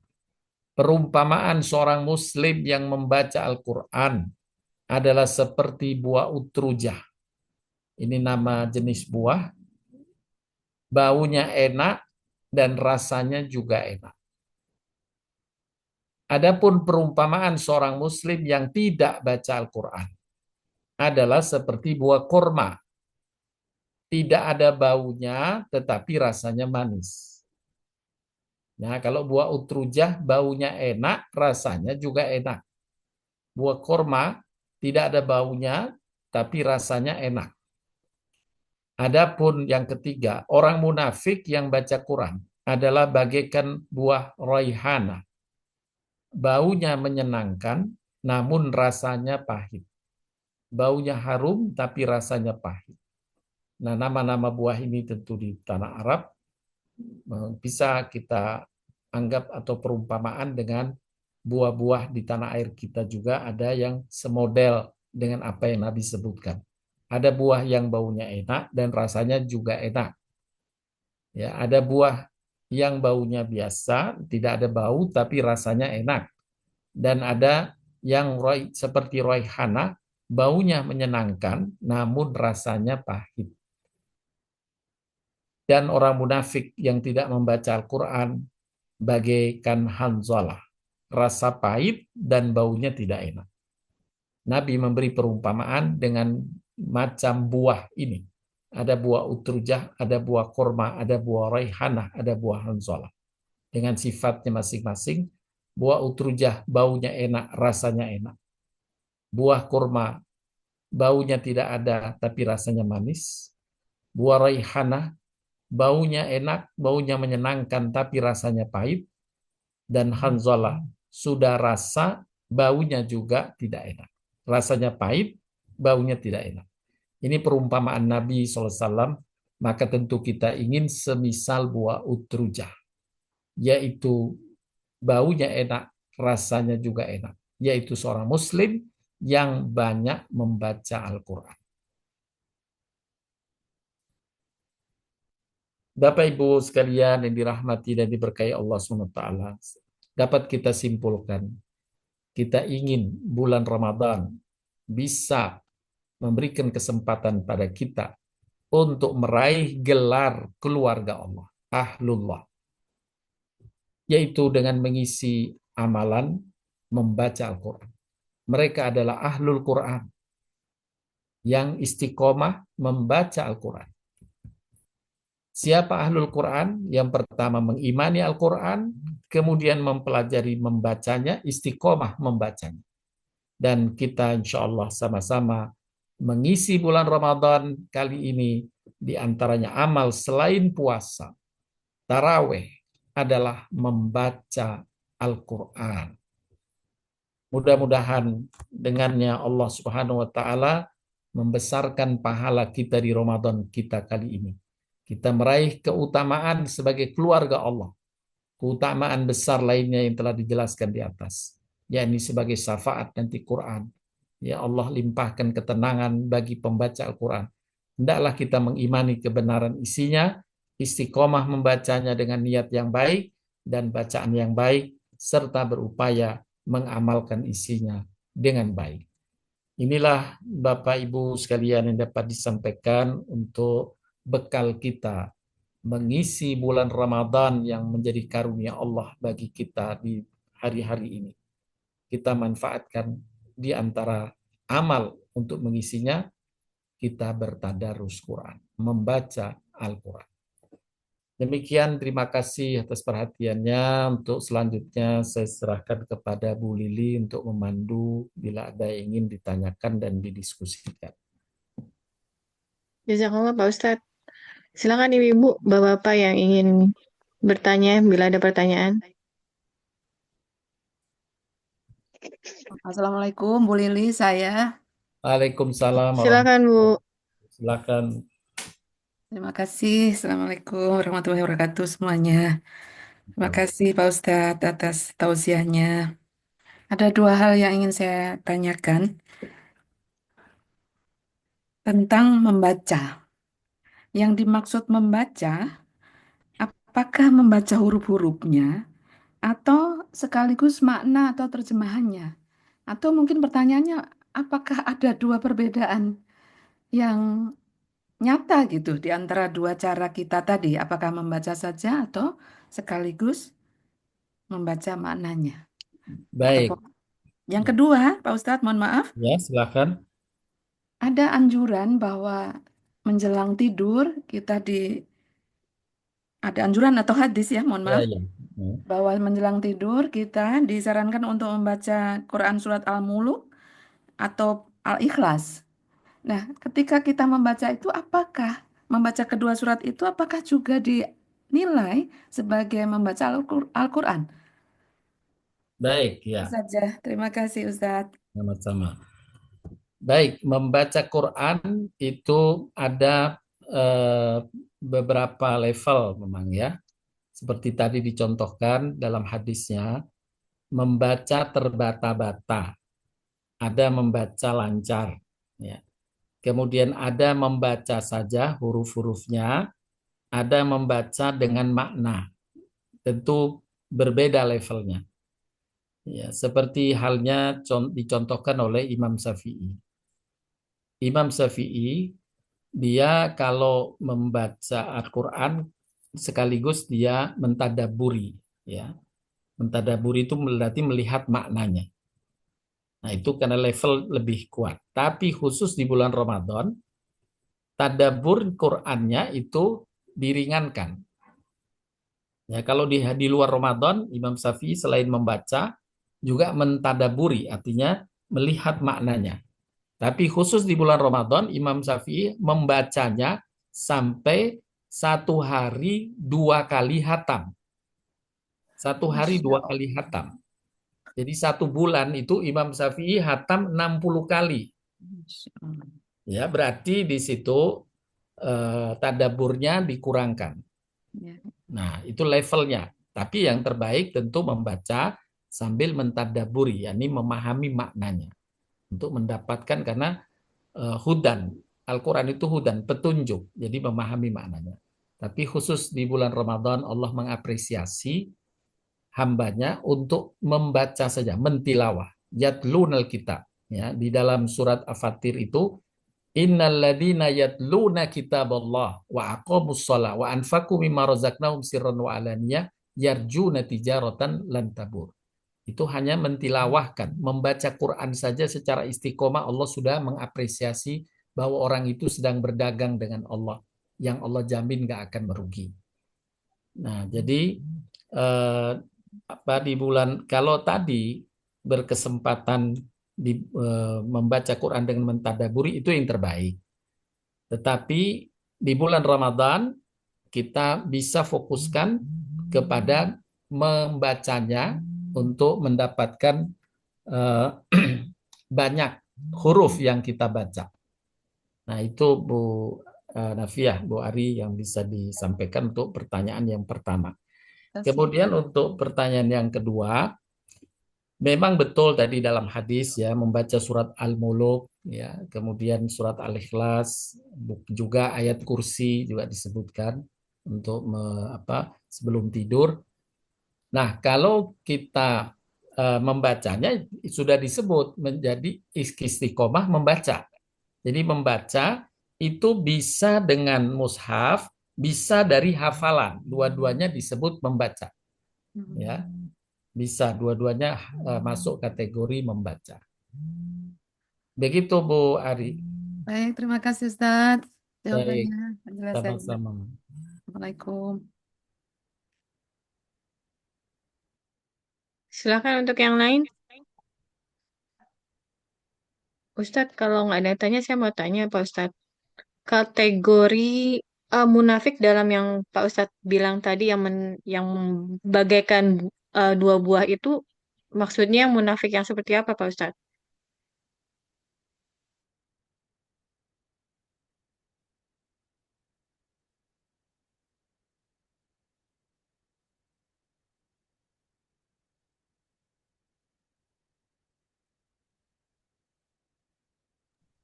perumpamaan seorang muslim yang membaca Al-Quran adalah seperti buah utrujah. Ini nama jenis buah, baunya enak dan rasanya juga enak. Adapun perumpamaan seorang muslim yang tidak baca Al-Quran adalah seperti buah kurma. Tidak ada baunya, tetapi rasanya manis. Nah, kalau buah utrujah baunya enak, rasanya juga enak. Buah kurma tidak ada baunya, tapi rasanya enak. Adapun yang ketiga, orang munafik yang baca Quran adalah bagaikan buah raihana. Baunya menyenangkan, namun rasanya pahit. Baunya harum, tapi rasanya pahit. Nah, nama-nama buah ini tentu di tanah Arab bisa kita anggap atau perumpamaan dengan buah-buah di tanah air kita juga ada yang semodel dengan apa yang Nabi sebutkan. Ada buah yang baunya enak dan rasanya juga enak. Ya, ada buah yang baunya biasa, tidak ada bau tapi rasanya enak. Dan ada yang seperti raihana, baunya menyenangkan namun rasanya pahit. Dan orang munafik yang tidak membaca Al-Quran bagaikan Hanzalah, rasa pahit dan baunya tidak enak. Nabi memberi perumpamaan dengan macam buah ini. Ada buah utrujah, ada buah kurma, ada buah raihanah, ada buah Hanzalah. Dengan sifatnya masing-masing, buah utrujah baunya enak, rasanya enak. Buah kurma baunya tidak ada tapi rasanya manis. Buah raihanah baunya enak, baunya menyenangkan, tapi rasanya pahit. Dan Hanzalah sudah rasa, baunya juga tidak enak. Rasanya pahit, baunya tidak enak. Ini perumpamaan Nabi SAW, maka tentu kita ingin semisal buah utrujah, yaitu baunya enak, rasanya juga enak, yaitu seorang muslim yang banyak membaca Al-Quran. Bapak Ibu sekalian yang dirahmati dan diberkahi Allah SWT, dapat kita simpulkan, kita ingin bulan Ramadan bisa memberikan kesempatan pada kita untuk meraih gelar keluarga Allah, Ahlullah, yaitu dengan mengisi amalan membaca Al-Quran. Mereka adalah Ahlul Quran yang istiqomah membaca Al-Quran. Siapa Ahlul Quran? Yang pertama mengimani Al-Quran, kemudian mempelajari membacanya, istiqomah membacanya. Dan kita insya Allah sama-sama mengisi bulan Ramadan kali ini, di antaranya amal selain puasa, taraweh adalah membaca Al-Quran. Mudah-mudahan dengannya Allah Subhanahu wa Ta'ala membesarkan pahala kita di Ramadan kita kali ini. Kita meraih keutamaan sebagai keluarga Allah. Keutamaan besar lainnya yang telah dijelaskan di atas, yakni sebagai syafaat nanti Quran. Ya Allah limpahkan ketenangan bagi pembaca Al-Quran. Hendaklah kita mengimani kebenaran isinya, istiqomah membacanya dengan niat yang baik dan bacaan yang baik, serta berupaya mengamalkan isinya dengan baik. inilah Bapak Ibu sekalian yang dapat disampaikan untuk bekal kita mengisi bulan Ramadan yang menjadi karunia Allah bagi kita di hari-hari ini. Kita manfaatkan di antara amal untuk mengisinya, kita bertadarus Quran, membaca Al-Quran. Demikian, terima kasih atas perhatiannya. Untuk selanjutnya saya serahkan kepada Bu Lili untuk memandu bila ada yang ingin ditanyakan dan didiskusikan. Jazakallah Pak Ustadz. Silakan Ibu-ibu, Bapak-bapak yang ingin bertanya bila ada pertanyaan. Assalamualaikum, Bu Lili, saya. Waalaikumsalam Silakan Bu. warahmatullahi wabarakatuh. Silakan. Terima kasih. Assalamualaikum warahmatullahi wabarakatuh semuanya. Terima kasih Pak Ustadz atas tausiahnya. Ada dua hal yang ingin saya tanyakan tentang membaca. Yang dimaksud membaca, apakah membaca huruf-hurufnya atau sekaligus makna atau terjemahannya? Atau mungkin pertanyaannya, apakah ada dua perbedaan yang nyata gitu di antara dua cara kita tadi, apakah membaca saja atau sekaligus membaca maknanya? Baik, Ataupun yang kedua, Pak Ustadz, mohon maaf, ya silakan. ada anjuran bahwa menjelang tidur ada anjuran atau hadis ya, mohon Ya, maaf, ya. Ya. bahwa menjelang tidur kita disarankan untuk membaca Quran surat Al-Muluk atau Al-Ikhlas. Nah, ketika kita membaca itu, apakah membaca kedua surat itu apakah juga dinilai sebagai membaca Al-Quran? Baik, Itu ya, saja. Terima kasih, Ustadz. sama-sama. Baik, membaca Quran itu ada beberapa level memang ya. Seperti tadi dicontohkan dalam hadisnya, membaca terbata-bata, ada membaca lancar, ya. Kemudian ada membaca saja huruf-hurufnya, ada membaca dengan makna. Tentu berbeda levelnya. Ya, seperti halnya dicontohkan oleh Imam Syafi'i. Imam Syafi'i dia kalau membaca Al-Quran sekaligus dia mentadaburi, ya. Mentadaburi itu berarti melihat maknanya. Nah, itu karena level lebih kuat. Tapi khusus di bulan Ramadan, tadabur Qurannya itu diringankan. Ya, kalau di luar Ramadan, Imam Syafi'i selain membaca juga mentadaburi, artinya melihat maknanya. Tapi khusus di bulan Ramadan, Imam Syafi'i membacanya sampai satu hari dua kali hatam. Satu hari Masya dua Allah. kali hatam. Jadi satu bulan itu Imam Syafi'i hatam 60 kali. Masya Allah. Ya, berarti di situ tadaburnya dikurangkan. Ya. Nah, itu levelnya. Tapi yang terbaik tentu membaca sambil mentadaburi, yakni memahami maknanya. Untuk mendapatkan karena hudan. Al-Quran itu hudan, petunjuk. Jadi memahami maknanya. Tapi khusus di bulan Ramadan Allah mengapresiasi hambanya untuk membaca saja, mentilawah. Yatlunal kitab. Ya, di dalam surat Al-Fatir itu innalladzina yatluna kitaballah wa aqamus shalah wa anfaqu mimma razaqnahum sirran wa alaniyah yarjuna tijaratan lan tabur. Itu hanya mentilawahkan, membaca Quran saja secara istiqomah Allah sudah mengapresiasi bahwa orang itu sedang berdagang dengan Allah yang Allah jamin gak akan merugi. Nah, jadi di bulan kalau tadi berkesempatan membaca Quran dengan mentadaburi itu yang terbaik. Tetapi di bulan Ramadan kita bisa fokuskan kepada membacanya untuk mendapatkan eh, banyak huruf yang kita baca. Nah, itu Bu Nafiah, Bu Ari yang bisa disampaikan untuk pertanyaan yang pertama. Kemudian untuk pertanyaan yang kedua, memang betul tadi dalam hadis ya membaca surat Al-Muluk ya, kemudian surat Al-Ikhlas, juga ayat kursi juga disebutkan untuk sebelum tidur. Nah, kalau kita membacanya sudah disebut menjadi istiqomah membaca. Jadi membaca itu bisa dengan mushaf, bisa dari hafalan. Dua-duanya disebut membaca. Ya, bisa dua-duanya masuk kategori membaca. Begitu Bu Ari. Baik, terima kasih Ustadz. Baik, Jawabannya, penjelasannya. sama-sama. Assalamualaikum. Silakan untuk yang lain. Ustadz, kalau nggak ada yang tanya, saya mau tanya Pak Ustadz. Kategori munafik dalam yang Pak Ustadz bilang tadi yang bagaikan dua buah itu, maksudnya munafik yang seperti apa Pak Ustadz?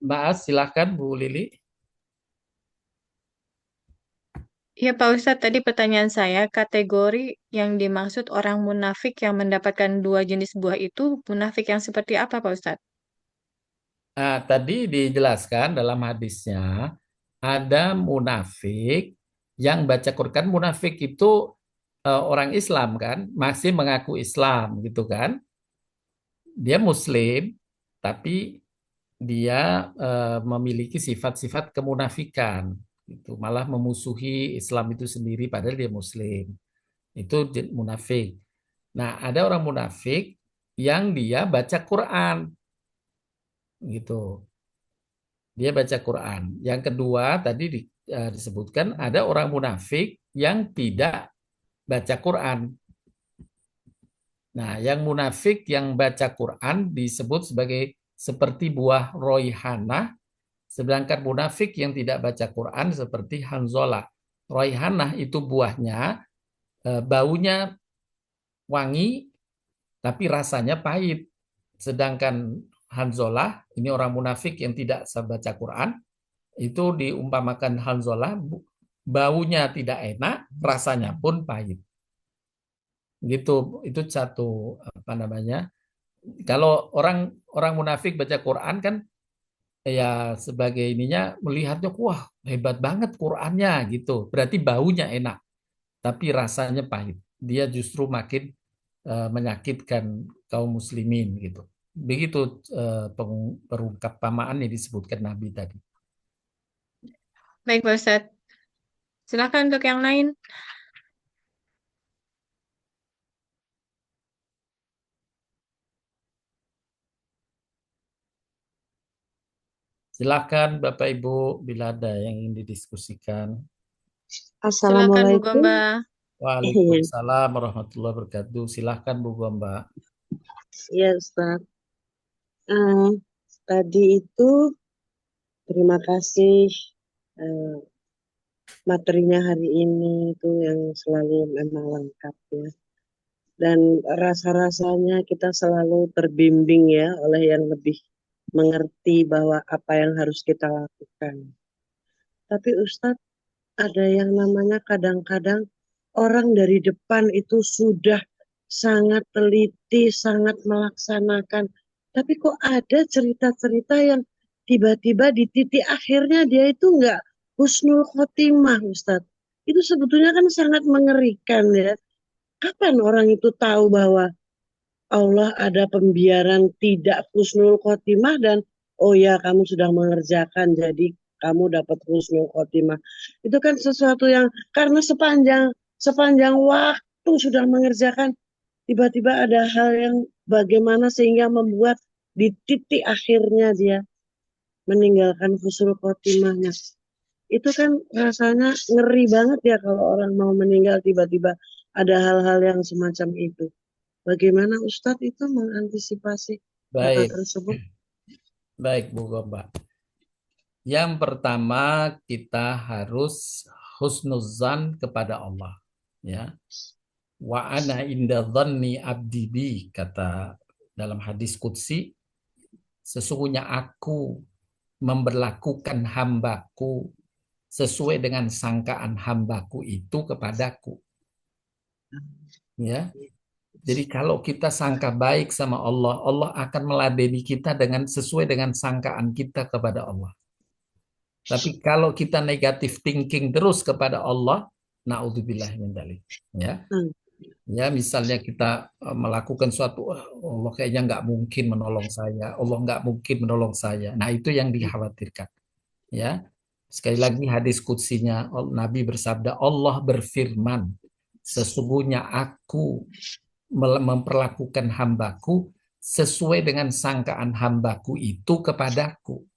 Maaf, silakan Bu Lili. Iya Pak Ustadz, tadi pertanyaan saya, kategori yang dimaksud orang munafik yang mendapatkan dua jenis buah itu, munafik yang seperti apa Pak Ustadz? Nah, tadi dijelaskan dalam hadisnya ada munafik yang baca Quran. Munafik itu orang Islam kan, masih mengaku Islam gitu kan. Dia Muslim, tapi dia memiliki sifat-sifat kemunafikan. Itu malah memusuhi Islam itu sendiri padahal dia Muslim. Itu munafik. Nah, ada orang munafik yang dia baca Quran gitu. Dia baca Quran. Yang kedua tadi disebutkan ada orang munafik yang tidak baca Quran. Nah, yang munafik yang baca Quran disebut sebagai seperti buah roihanah, sedangkan munafik yang tidak baca Quran seperti Hanzalah. Roihanah itu buahnya, baunya wangi, tapi rasanya pahit. Sedangkan Hanzalah, ini orang munafik yang tidak baca Quran, itu diumpamakan Hanzalah, baunya tidak enak, rasanya pun pahit. Gitu, itu satu apa namanya? Kalau orang orang munafik baca Quran kan ya sebagai ininya melihatnya wah hebat banget Qurannya gitu. Berarti baunya enak, tapi rasanya pahit. Dia justru makin menyakitkan kaum muslimin gitu. Begitu perungkapamaan yang disebutkan Nabi tadi. Baik Pak Ustadz, silakan untuk yang lain. Silakan Bapak Ibu bila ada yang ingin didiskusikan. Silakan Bu Assalamualaikum. Gomba. Waalaikumsalam warahmatullahi wabarakatuh. Silakan Bu Gomba. Ya Ustaz. Tadi itu terima kasih materinya hari ini itu yang selalu memang lengkap ya. Dan rasa-rasanya kita selalu terbimbing ya oleh yang lebih mengerti bahwa apa yang harus kita lakukan. Tapi Ustadz, ada yang namanya kadang-kadang orang dari depan itu sudah sangat teliti, sangat melaksanakan. Tapi kok ada cerita-cerita yang tiba-tiba di titik akhirnya dia itu nggak husnul khotimah, Ustadz. Itu sebetulnya kan sangat mengerikan ya. Kapan orang itu tahu bahwa Allah ada pembiaran tidak husnul khotimah dan oh ya kamu sudah mengerjakan jadi kamu dapat husnul khotimah. Itu kan sesuatu yang karena sepanjang waktu sudah mengerjakan tiba-tiba ada hal yang bagaimana sehingga membuat di titik akhirnya dia meninggalkan husnul khotimahnya. Itu kan rasanya ngeri banget ya kalau orang mau meninggal tiba-tiba ada hal-hal yang semacam itu. Bagaimana Ustadz itu mengantisipasi hal Baik, tersebut? baik Bu Gomba. Yang pertama kita harus husnuzan kepada Allah. Ya, wa ana inda dhanni abdi bi, kata dalam hadis qudsi, sesungguhnya aku memberlakukan hambaku sesuai dengan sangkaan hambaku itu kepadaku. Ya, Jadi kalau kita sangka baik sama Allah, Allah akan meladeni kita dengan sesuai dengan sangkaan kita kepada Allah. Tapi kalau kita negatif thinking terus kepada Allah, naudzubillah min dzalik. Ya, Hmm. ya misalnya kita melakukan suatu, Allah kayaknya nggak mungkin menolong saya, Allah nggak mungkin menolong saya. Nah itu yang dikhawatirkan. Ya, sekali lagi hadis qudsinya Nabi bersabda, Allah berfirman, sesungguhnya aku memperlakukan hambaku sesuai dengan sangkaan hambaku itu kepadaku.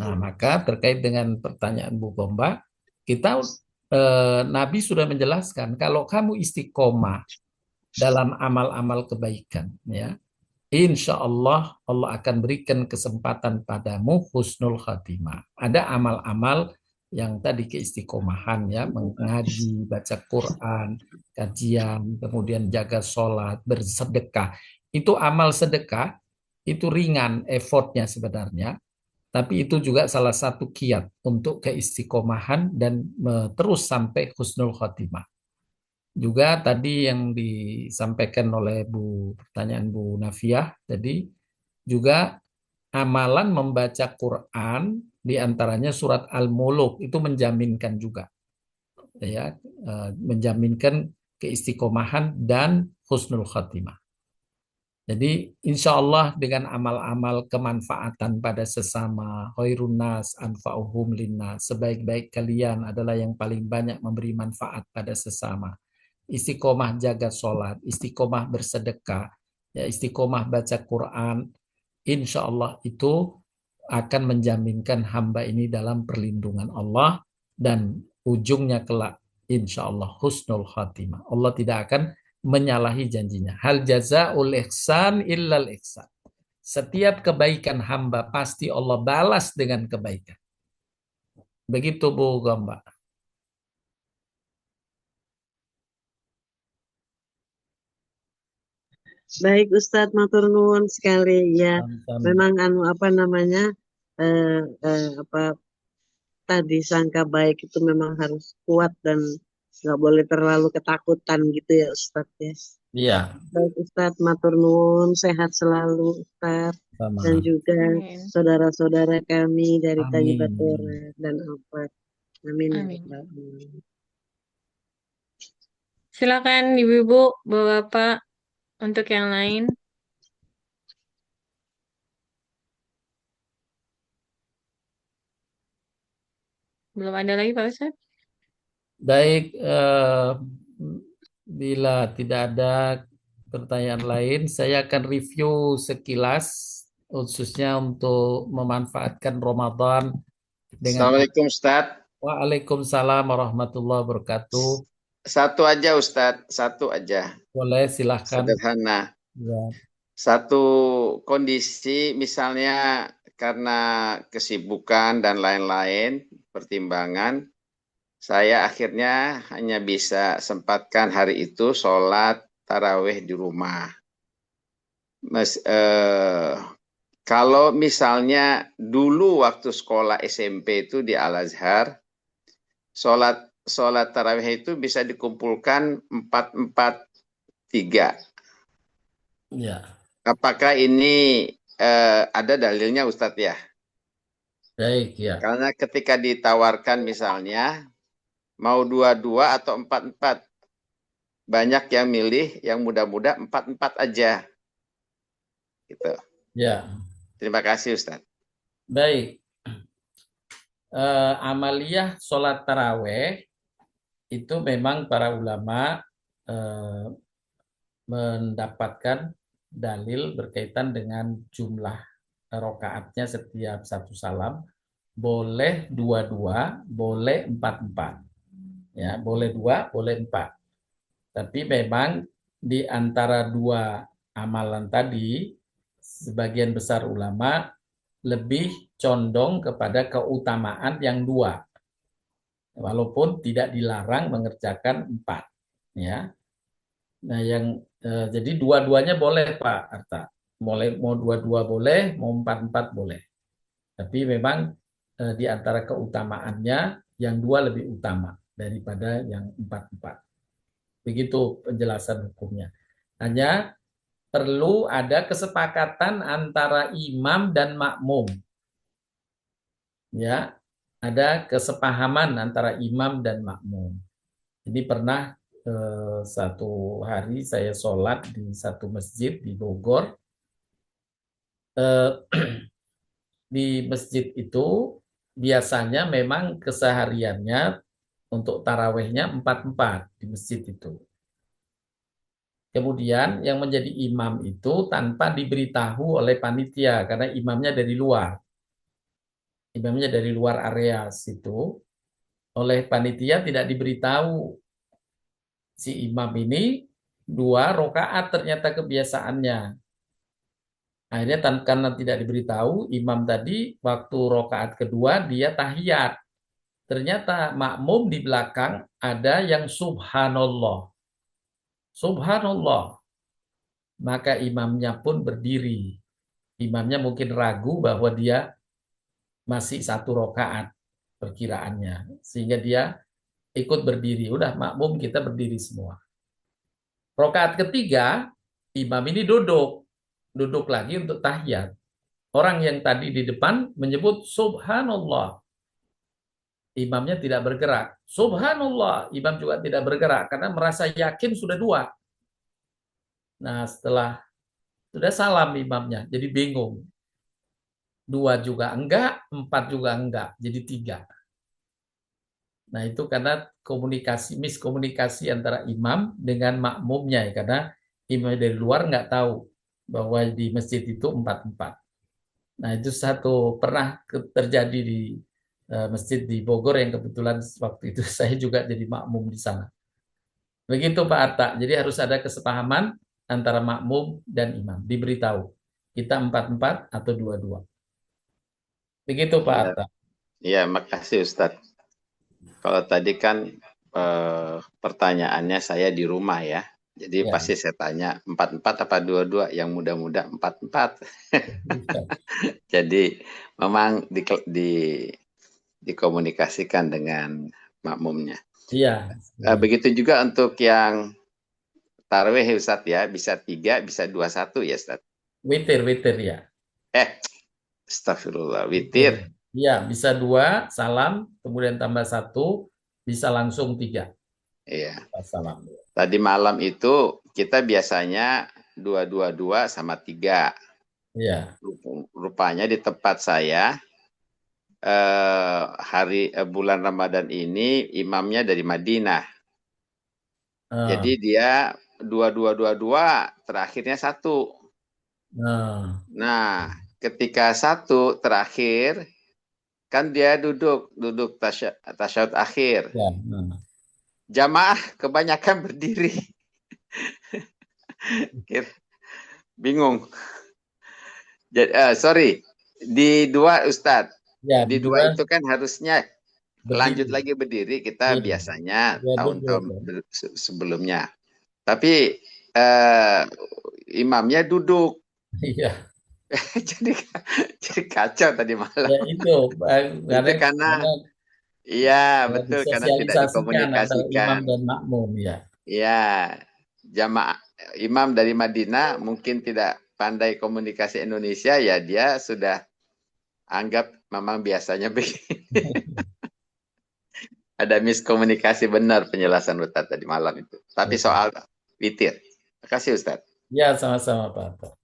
Nah, maka terkait dengan pertanyaan Bu Bomba, kita Nabi sudah menjelaskan kalau kamu istiqomah dalam amal-amal kebaikan, ya, insya Allah Allah akan berikan kesempatan padamu husnul khatimah. Ada amal-amal yang tadi keistiqomahan, ya, mengaji, baca Quran, kajian, kemudian jaga sholat, bersedekah. Itu amal sedekah, itu ringan effortnya sebenarnya, tapi itu juga salah satu kiat untuk keistiqomahan dan terus sampai husnul khotimah. Juga tadi yang disampaikan oleh pertanyaan Bu Nafiah tadi, juga amalan membaca Quran diantaranya surat Al-Muluk itu menjaminkan juga, ya, menjaminkan keistiqomahan dan husnul khotimah. Jadi insya Allah dengan amal-amal kemanfaatan pada sesama, khairun nas anfa'uhum linnas, sebaik-baik kalian adalah yang paling banyak memberi manfaat pada sesama. Istiqomah jaga sholat, istiqomah bersedekah, ya, istiqomah baca Quran, insya Allah itu akan menjaminkan hamba ini dalam perlindungan Allah dan ujungnya kelak insya Allah husnul khatimah. Allah tidak akan menyalahi janjinya. Hal jazaul ihsan illal ihsan. Setiap kebaikan hamba pasti Allah balas dengan kebaikan. Begitu Bu Gamba. Baik Ustadz, matur nuwun sekali ya. Memang apa namanya apa tadi sangka baik itu memang harus kuat dan nggak boleh terlalu ketakutan gitu ya Ustadz ya. Iya. Baik Ustadz, matur nuwun, sehat selalu Ustadz, dan juga saudara-saudara kami dari Tanjbatera dan Alfat. Amin. Amin. Silakan Ibu-ibu, Bapak-bapak untuk yang lain. Belum ada lagi Pak Ustadz? Baik, bila tidak ada pertanyaan lain, saya akan review sekilas khususnya untuk memanfaatkan Ramadan dengan. Assalamualaikum Ustadz. Waalaikumsalam warahmatullahi wabarakatuh. Satu aja Ustadz, satu aja. Boleh, silahkan. Sederhana. Ya. Satu kondisi misalnya karena kesibukan dan lain-lain, pertimbangan, saya akhirnya hanya bisa sempatkan hari itu sholat tarawih di rumah. Kalau misalnya dulu waktu sekolah SMP itu di Al-Azhar, sholat tarawih itu bisa dikumpulkan 4-4-3. Ya. Apakah ini ada dalilnya Ustadz ya? Baik, ya. Karena ketika ditawarkan misalnya mau 2-2 atau 4-4, banyak yang milih yang muda-muda 4-4 aja. Gitu. Ya. Terima kasih Ustadz. Baik. Amaliyah sholat taraweh itu memang para ulama mendapatkan dalil berkaitan dengan jumlah rokaatnya setiap satu salam, boleh 2-2, boleh 4-4. Ya, boleh 2, boleh 4. Tapi memang di antara dua amalan tadi, sebagian besar ulama lebih condong kepada keutamaan yang 2. Walaupun tidak dilarang mengerjakan 4. Ya. Nah, jadi dua-duanya boleh Pak Arta. Mau 2-2 boleh, mau 4-4 boleh. Tapi memang di antara keutamaannya yang 2 lebih utama daripada yang 4-4. Begitu penjelasan hukumnya. Hanya perlu ada kesepakatan antara imam dan makmum. Ya, ada kesepahaman antara imam dan makmum. Jadi pernah satu hari saya sholat di satu masjid di Bogor. Di masjid itu biasanya memang kesehariannya untuk tarawehnya 4-4 di masjid itu. Kemudian yang menjadi imam itu tanpa diberitahu oleh panitia karena imamnya dari luar. Imamnya dari luar area situ. Oleh panitia tidak diberitahu si imam ini 2 rakaat ternyata kebiasaannya. Akhirnya karena tidak diberitahu, imam tadi waktu rakaat kedua dia tahiyat. Ternyata makmum di belakang ada yang subhanallah. Subhanallah. Maka imamnya pun berdiri. Imamnya mungkin ragu bahwa dia masih 1 rakaat perkiraannya. Sehingga dia ikut berdiri. Udah makmum kita berdiri semua. Rakaat ketiga, imam ini duduk. Duduk lagi untuk tahiyat. Orang yang tadi di depan menyebut subhanallah. Imamnya tidak bergerak. Subhanallah, imam juga tidak bergerak karena merasa yakin sudah 2. Nah, setelah sudah salam imamnya, jadi bingung. 2 juga enggak, 4 juga enggak, jadi 3. Nah, itu karena miskomunikasi antara imam dengan makmumnya ya, karena imam dari luar enggak tahu bahwa di masjid itu 4-4. Nah, itu satu pernah terjadi di masjid di Bogor yang kebetulan waktu itu saya juga jadi makmum di sana. Begitu Pak Atta. Jadi harus ada kesepahaman antara makmum dan imam. Diberitahu. Kita 4-4 atau 2-2. Begitu Pak Ya, Atta. ya, makasih Ustadz. Kalau tadi kan pertanyaannya saya di rumah ya. Jadi Ya. pasti saya tanya 4-4 apa 2-2, yang muda-muda 4-4. Jadi memang dikomunikasikan dengan makmumnya. Iya. Begitu juga untuk yang tarawih Ustadz ya, bisa 3, bisa 2-1 ya Ustadz. Witir ya. Astagfirullah, witir. Iya, bisa 2, salam, kemudian tambah 1, bisa langsung 3. Iya. Salam. Tadi malam itu kita biasanya 2-2-2 sama 3. Iya. Rupanya di tempat saya bulan Ramadan ini imamnya dari Madinah. Jadi dia 2-2-2-2, terakhirnya 1. Nah, ketika 1 terakhir kan dia duduk tasyahud akhir. Ya. Jamaah kebanyakan berdiri. Bingung. Sorry, di 2 Ustadz. Ya, di 2 itu kan harusnya berdiri. Lanjut lagi berdiri kita biasanya tahun-tahun sebelumnya. Tapi imamnya duduk. Iya. jadi kacau tadi malam. Ya itu karena iya betul, karena tidak dikomunikasikan imam dan makmum ya. Iya, jamaah imam dari Madinah mungkin tidak pandai komunikasi Indonesia, ya dia sudah anggap memang biasanya begini. Ada miskomunikasi, benar penjelasan Ustadz tadi malam itu. Tapi soal witir. Terima kasih Ustadz. Ya, sama-sama Pak.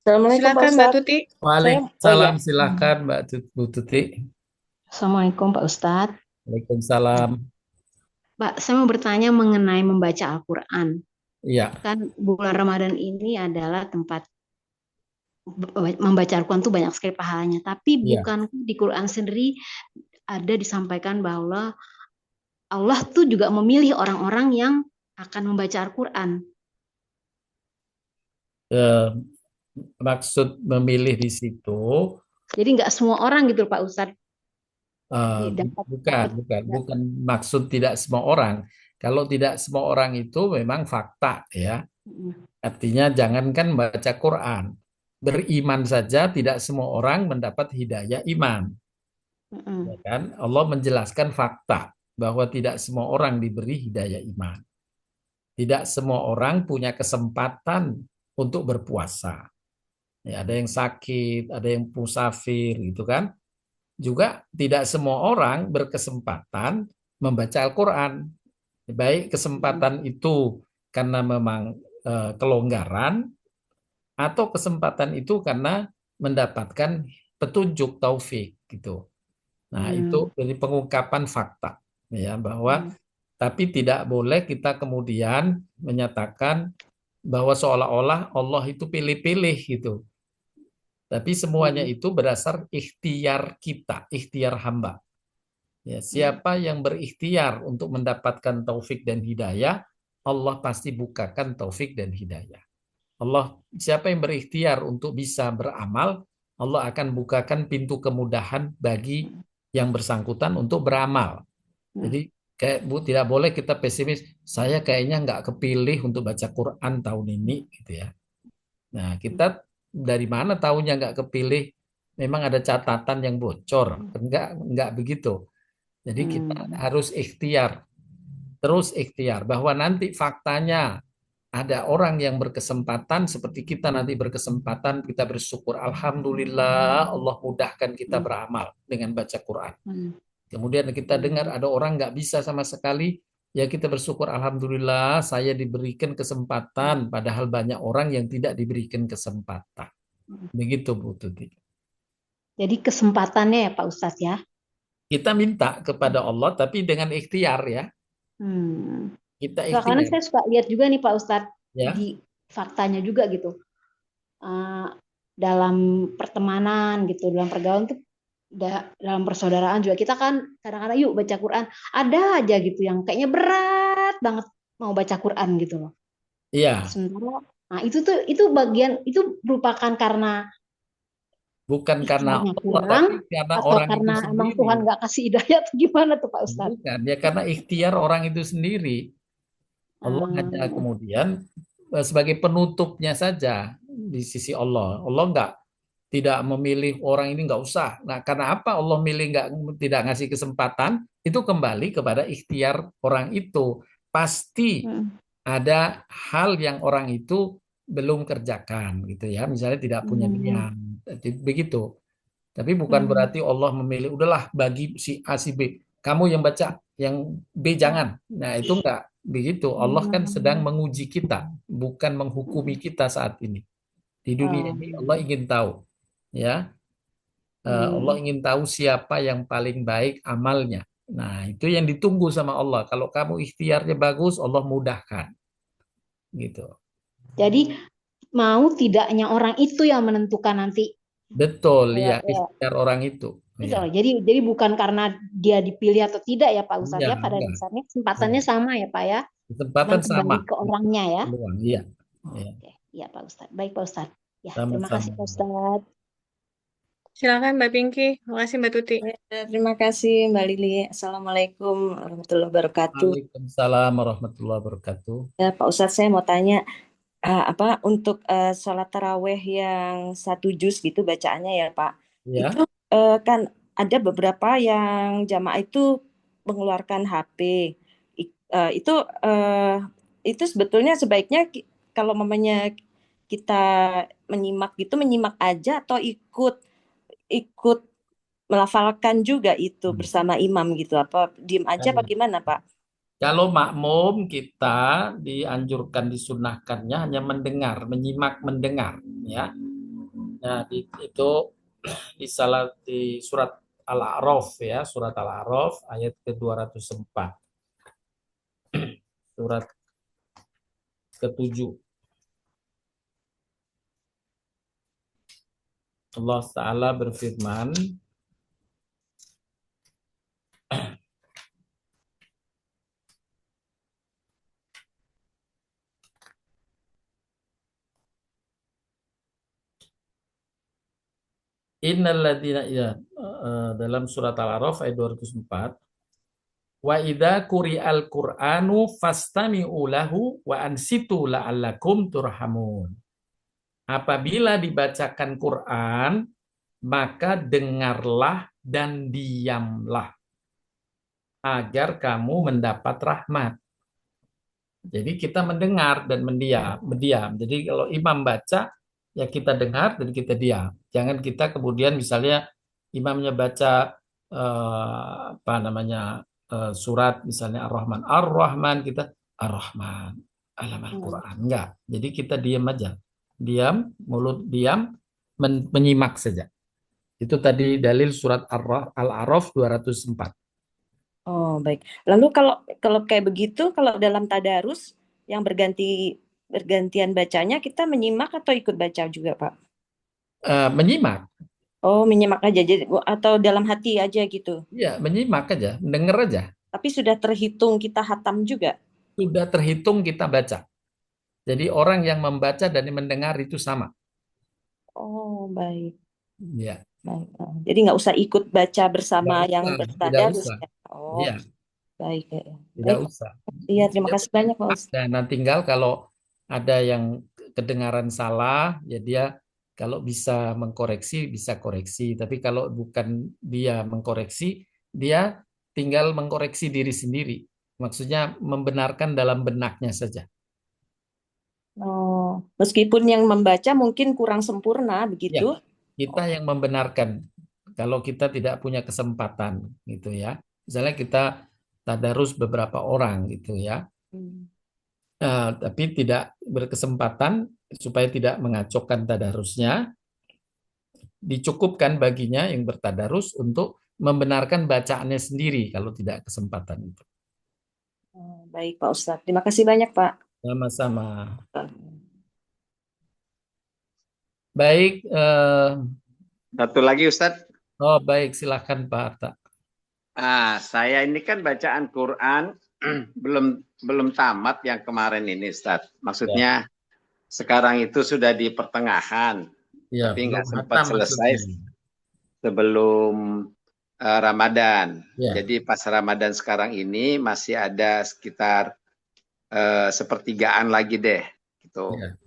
Assalamualaikum Silakan Pak Mbak Ustadz. Tuti. Waalaikumsalam, silakan Mbak Tuti. Assalamualaikum Pak Ustadz. Waalaikumsalam. Pak, saya mau bertanya mengenai membaca Al-Quran. Iya. Kan bulan Ramadan ini adalah tempat membaca Al-Quran itu banyak sekali pahalanya. Tapi bukan di Quran sendiri ada disampaikan bahwa Allah tuh juga memilih orang-orang yang akan membaca Al-Quran. Maksud memilih di situ. Jadi nggak semua orang gitu Pak Ustadz. Bukan maksud tidak semua orang. Kalau tidak semua orang itu memang fakta ya. Artinya jangankan baca Quran, beriman saja tidak semua orang mendapat hidayah iman. Ya kan? Allah menjelaskan fakta bahwa tidak semua orang diberi hidayah iman. Tidak semua orang punya kesempatan untuk berpuasa. Ya, ada yang sakit, ada yang musafir gitu kan. Juga tidak semua orang berkesempatan membaca Al-Quran. Baik kesempatan itu karena memang kelonggaran, atau kesempatan itu karena mendapatkan petunjuk taufik gitu. Nah, itu dari pengungkapan fakta ya, bahwa tapi tidak boleh kita kemudian menyatakan bahwa seolah-olah Allah itu pilih-pilih gitu. Tapi semuanya itu berdasar ikhtiar kita, ikhtiar hamba. Ya, siapa yang berikhtiar untuk mendapatkan taufik dan hidayah, Allah pasti bukakan taufik dan hidayah. Allah, siapa yang berikhtiar untuk bisa beramal, Allah akan bukakan pintu kemudahan bagi yang bersangkutan untuk beramal. Jadi kayak Bu, tidak boleh kita pesimis. Saya kayaknya nggak kepilih untuk baca Quran tahun ini, gitu ya. Nah, kita dari mana tahunya nggak kepilih? Memang ada catatan yang bocor? Enggak begitu. Jadi kita harus ikhtiar, terus ikhtiar bahwa nanti faktanya ada orang yang berkesempatan seperti kita nanti berkesempatan, kita bersyukur alhamdulillah Allah mudahkan kita beramal dengan baca Quran. Kemudian kita dengar ada orang nggak bisa sama sekali, ya kita bersyukur alhamdulillah saya diberikan kesempatan, padahal banyak orang yang tidak diberikan kesempatan. Begitu Bu Tuti. Jadi kesempatannya ya Pak Ustadz ya. Kita minta kepada Allah tapi dengan ikhtiar ya. Kita Nah, karena ikhtiar. saya suka lihat juga nih Pak Ustadz Ya. di faktanya juga gitu. Dalam pertemanan gitu, dalam pergaulan tuh dalam persaudaraan juga kita kan kadang-kadang yuk baca Quran, ada aja gitu yang kayaknya berat banget mau baca Quran gitu loh. Iya. Sementara, nah itu bagian itu merupakan karena bukan karena Allah, kurang, tapi karena atau orang karena itu emang sendiri. Tuhan nggak kasih hidayah atau gimana tuh Pak Ustadz? Bukan, ya karena ikhtiar orang itu sendiri. Allah hanya kemudian sebagai penutupnya saja di sisi Allah. Allah tidak memilih orang ini nggak usah. Nah, karena apa Allah milih tidak ngasih kesempatan? Itu kembali kepada ikhtiar orang itu. Pasti ada hal yang orang itu belum kerjakan gitu ya. Misalnya tidak punya niat. Begitu. Tapi bukan berarti Allah memilih udahlah bagi si A si B. Kamu yang baca, yang B jangan. Nah, itu enggak begitu. Allah kan sedang menguji kita, bukan menghukumi kita saat ini. Di dunia ini Allah ingin tahu, ya. Allah ingin tahu siapa yang paling baik amalnya. Nah, itu yang ditunggu sama Allah. Kalau kamu ikhtiarnya bagus, Allah mudahkan. Gitu. Jadi mau tidaknya orang itu yang menentukan nanti. Betul, ya, ikhtiar orang itu. Gitu. Ya. Jadi bukan karena dia dipilih atau tidak ya Pak Ustadz ya, pada dasarnya kesempatannya sama ya Pak ya. Kesempatan sama ke orangnya ya. Iya. Iya Pak Ustadz. Baik Pak Ustadz. Ya, Sama-sama. terima kasih Pak Ustadz. Silakan Mbak Pinky. Terima kasih Mbak Tuti. Terima kasih Mbak Lili. Assalamualaikum warahmatullahi wabarakatuh. Waalaikumsalam warahmatullahi wabarakatuh. Ya, Pak Ustadz, saya mau tanya untuk sholat taraweh yang 1 juz gitu bacaannya ya Pak. Ya. Itu kan ada beberapa yang jamaah itu mengeluarkan HP. Itu sebetulnya sebaiknya kalau mamanya kita menyimak aja atau ikut melafalkan juga itu bersama imam gitu, apa diem aja apa gimana Pak? Kalau makmum kita dianjurkan disunahkannya hanya mendengar, menyimak mendengar ya. Nah, itu di surat Al-A'raf ya, surat Al-A'raf ayat ke-204. Surat ke-7. Allah Ta'ala berfirman, Innalladzina dalam surat Al-A'raf ayat 204, wa idza quri'al Qur'anu fastami'u lahu wa ansitu la'allakum turhamun. Apabila dibacakan Quran, maka dengarlah dan diamlah agar kamu mendapat rahmat. Jadi kita mendengar dan mendiam. Jadi kalau imam baca, ya kita dengar dan kita diam. Jangan kita kemudian misalnya imamnya baca apa namanya surat misalnya Ar-Rahman, Ar-Rahman kita Ar-Rahman, alam Al-Quran. Enggak. Jadi kita diam aja. Diam, mulut diam, menyimak saja. Itu tadi dalil surat Al-A'raf 204. Oh, baik. Lalu kalau kalau kayak begitu, kalau dalam tadarus yang bergantian bacanya, kita menyimak atau ikut baca juga, Pak? Menyimak. Oh, menyimak aja jadi atau dalam hati aja gitu. Ya, menyimak aja, mendengar aja. Tapi sudah terhitung kita hatam juga. Sudah terhitung kita baca. Jadi orang yang membaca dan yang mendengar itu sama. Oh, baik. Ya, Baik. Jadi nggak usah ikut baca bersama yang tidak bertadarus usah. ya. Oh, Iya, baik. tidak Baik. usah. Iya, terima kasih banyak, Pak Ustadz. Dan nah, tinggal kalau ada yang kedengaran salah, ya dia kalau bisa mengkoreksi, bisa koreksi. Tapi kalau bukan dia mengkoreksi, dia tinggal mengkoreksi diri sendiri. Maksudnya membenarkan dalam benaknya saja. Oh, meskipun yang membaca mungkin kurang sempurna Ya, begitu. kita yang membenarkan kalau kita tidak punya kesempatan gitu ya. Misalnya kita tadarus beberapa orang gitu ya. Tapi tidak berkesempatan supaya tidak mengacaukan tadarusnya, dicukupkan baginya yang bertadarus untuk membenarkan bacaannya sendiri kalau tidak kesempatan itu. Baik, Pak Ustadz. Terima kasih banyak, Pak. Sama-sama. Baik. Satu lagi Ustadz. Oh baik, silakan Pak Arta. Saya ini kan bacaan Quran belum tamat yang kemarin ini Ustadz. Maksudnya sekarang itu sudah di pertengahan, ya, tapi nggak belum sempat hatam selesai maksudnya. sebelum Ramadan. Ya. Jadi pas Ramadan sekarang ini masih ada sekitar sepertigaan lagi deh. Gitu. Ya.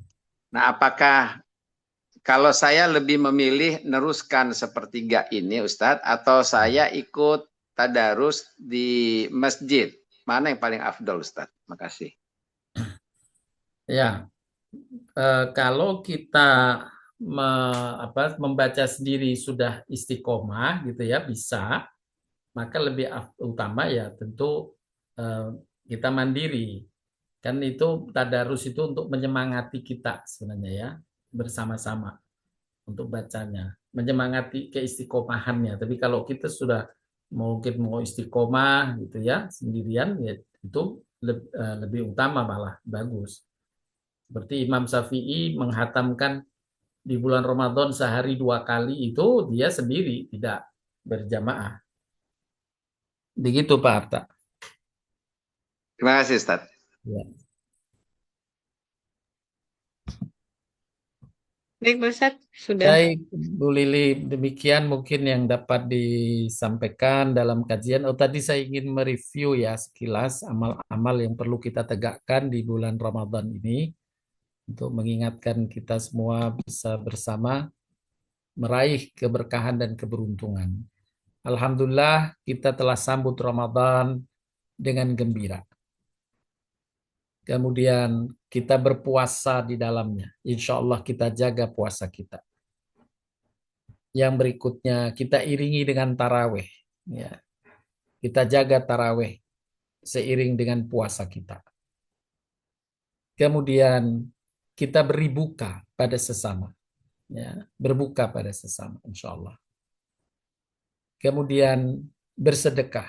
Nah, apakah kalau saya lebih memilih neruskan sepertiga ini Ustadz, atau saya ikut tadarus di masjid? Mana yang paling afdol Ustadz? Makasih. Ya, kalau kita membaca sendiri sudah istiqomah gitu ya, bisa, maka lebih utama ya tentu kita mandiri. Kan itu tadarus itu untuk menyemangati kita sebenarnya ya, bersama-sama untuk bacanya, menyemangati keistiqomahannya. Tapi kalau kita sudah mungkin mau istiqomah gitu ya sendirian, ya itu lebih utama malah bagus. Seperti Imam Syafi'i menghatamkan di bulan Ramadan sehari 2 kali itu dia sendiri, tidak berjamaah. Begitu Pak Arta. Terima kasih Ustaz. Ya. Baik, Pak Ustadz, sudah. Baik, Bu Lili, demikian mungkin yang dapat disampaikan dalam kajian. Tadi saya ingin mereview ya sekilas amal-amal yang perlu kita tegakkan di bulan Ramadan ini untuk mengingatkan kita semua bisa bersama meraih keberkahan dan keberuntungan. Alhamdulillah kita telah sambut Ramadan dengan gembira. Kemudian kita berpuasa di dalamnya. Insya Allah kita jaga puasa kita. Yang berikutnya kita iringi dengan taraweh. Ya. Kita jaga taraweh seiring dengan puasa kita. Kemudian kita beri buka pada sesama. Ya. Berbuka pada sesama insya Allah. Kemudian bersedekah.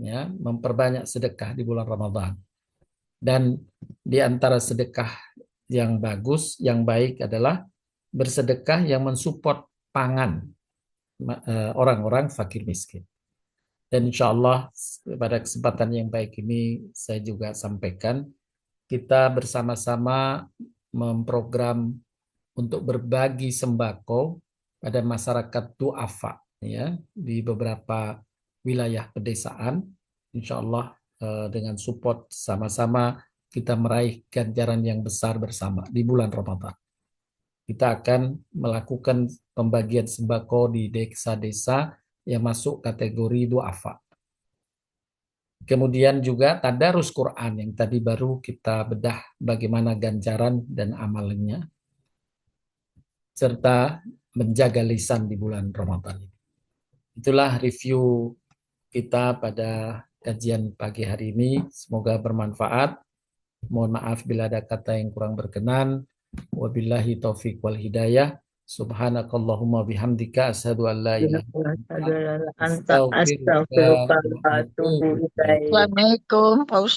Ya. Memperbanyak sedekah di bulan Ramadan. Dan di antara sedekah yang bagus, yang baik adalah bersedekah yang mensupport pangan orang-orang fakir miskin. Dan insya Allah pada kesempatan yang baik ini saya juga sampaikan, kita bersama-sama memprogram untuk berbagi sembako pada masyarakat duafa ya, di beberapa wilayah pedesaan. Insya Allah dengan support sama-sama kita meraih ganjaran yang besar bersama di bulan Ramadan. Kita akan melakukan pembagian sembako di desa-desa yang masuk kategori duafa. Kemudian juga tadarus Quran yang tadi baru kita bedah bagaimana ganjaran dan amalnya, serta menjaga lisan di bulan Ramadan. Itulah review kita pada kajian pagi hari ini. Semoga bermanfaat. Mohon maaf bila ada kata yang kurang berkenan. Wabillahi taufiq wal hidayah. Subhanakallahumma bihamdika asyhadu an la ilaha illa anta Anta astaghfiruka astaghfiruka wa wa atubu atubu ilaik. ilaik. Assalamualaikum, Pak Ustadz.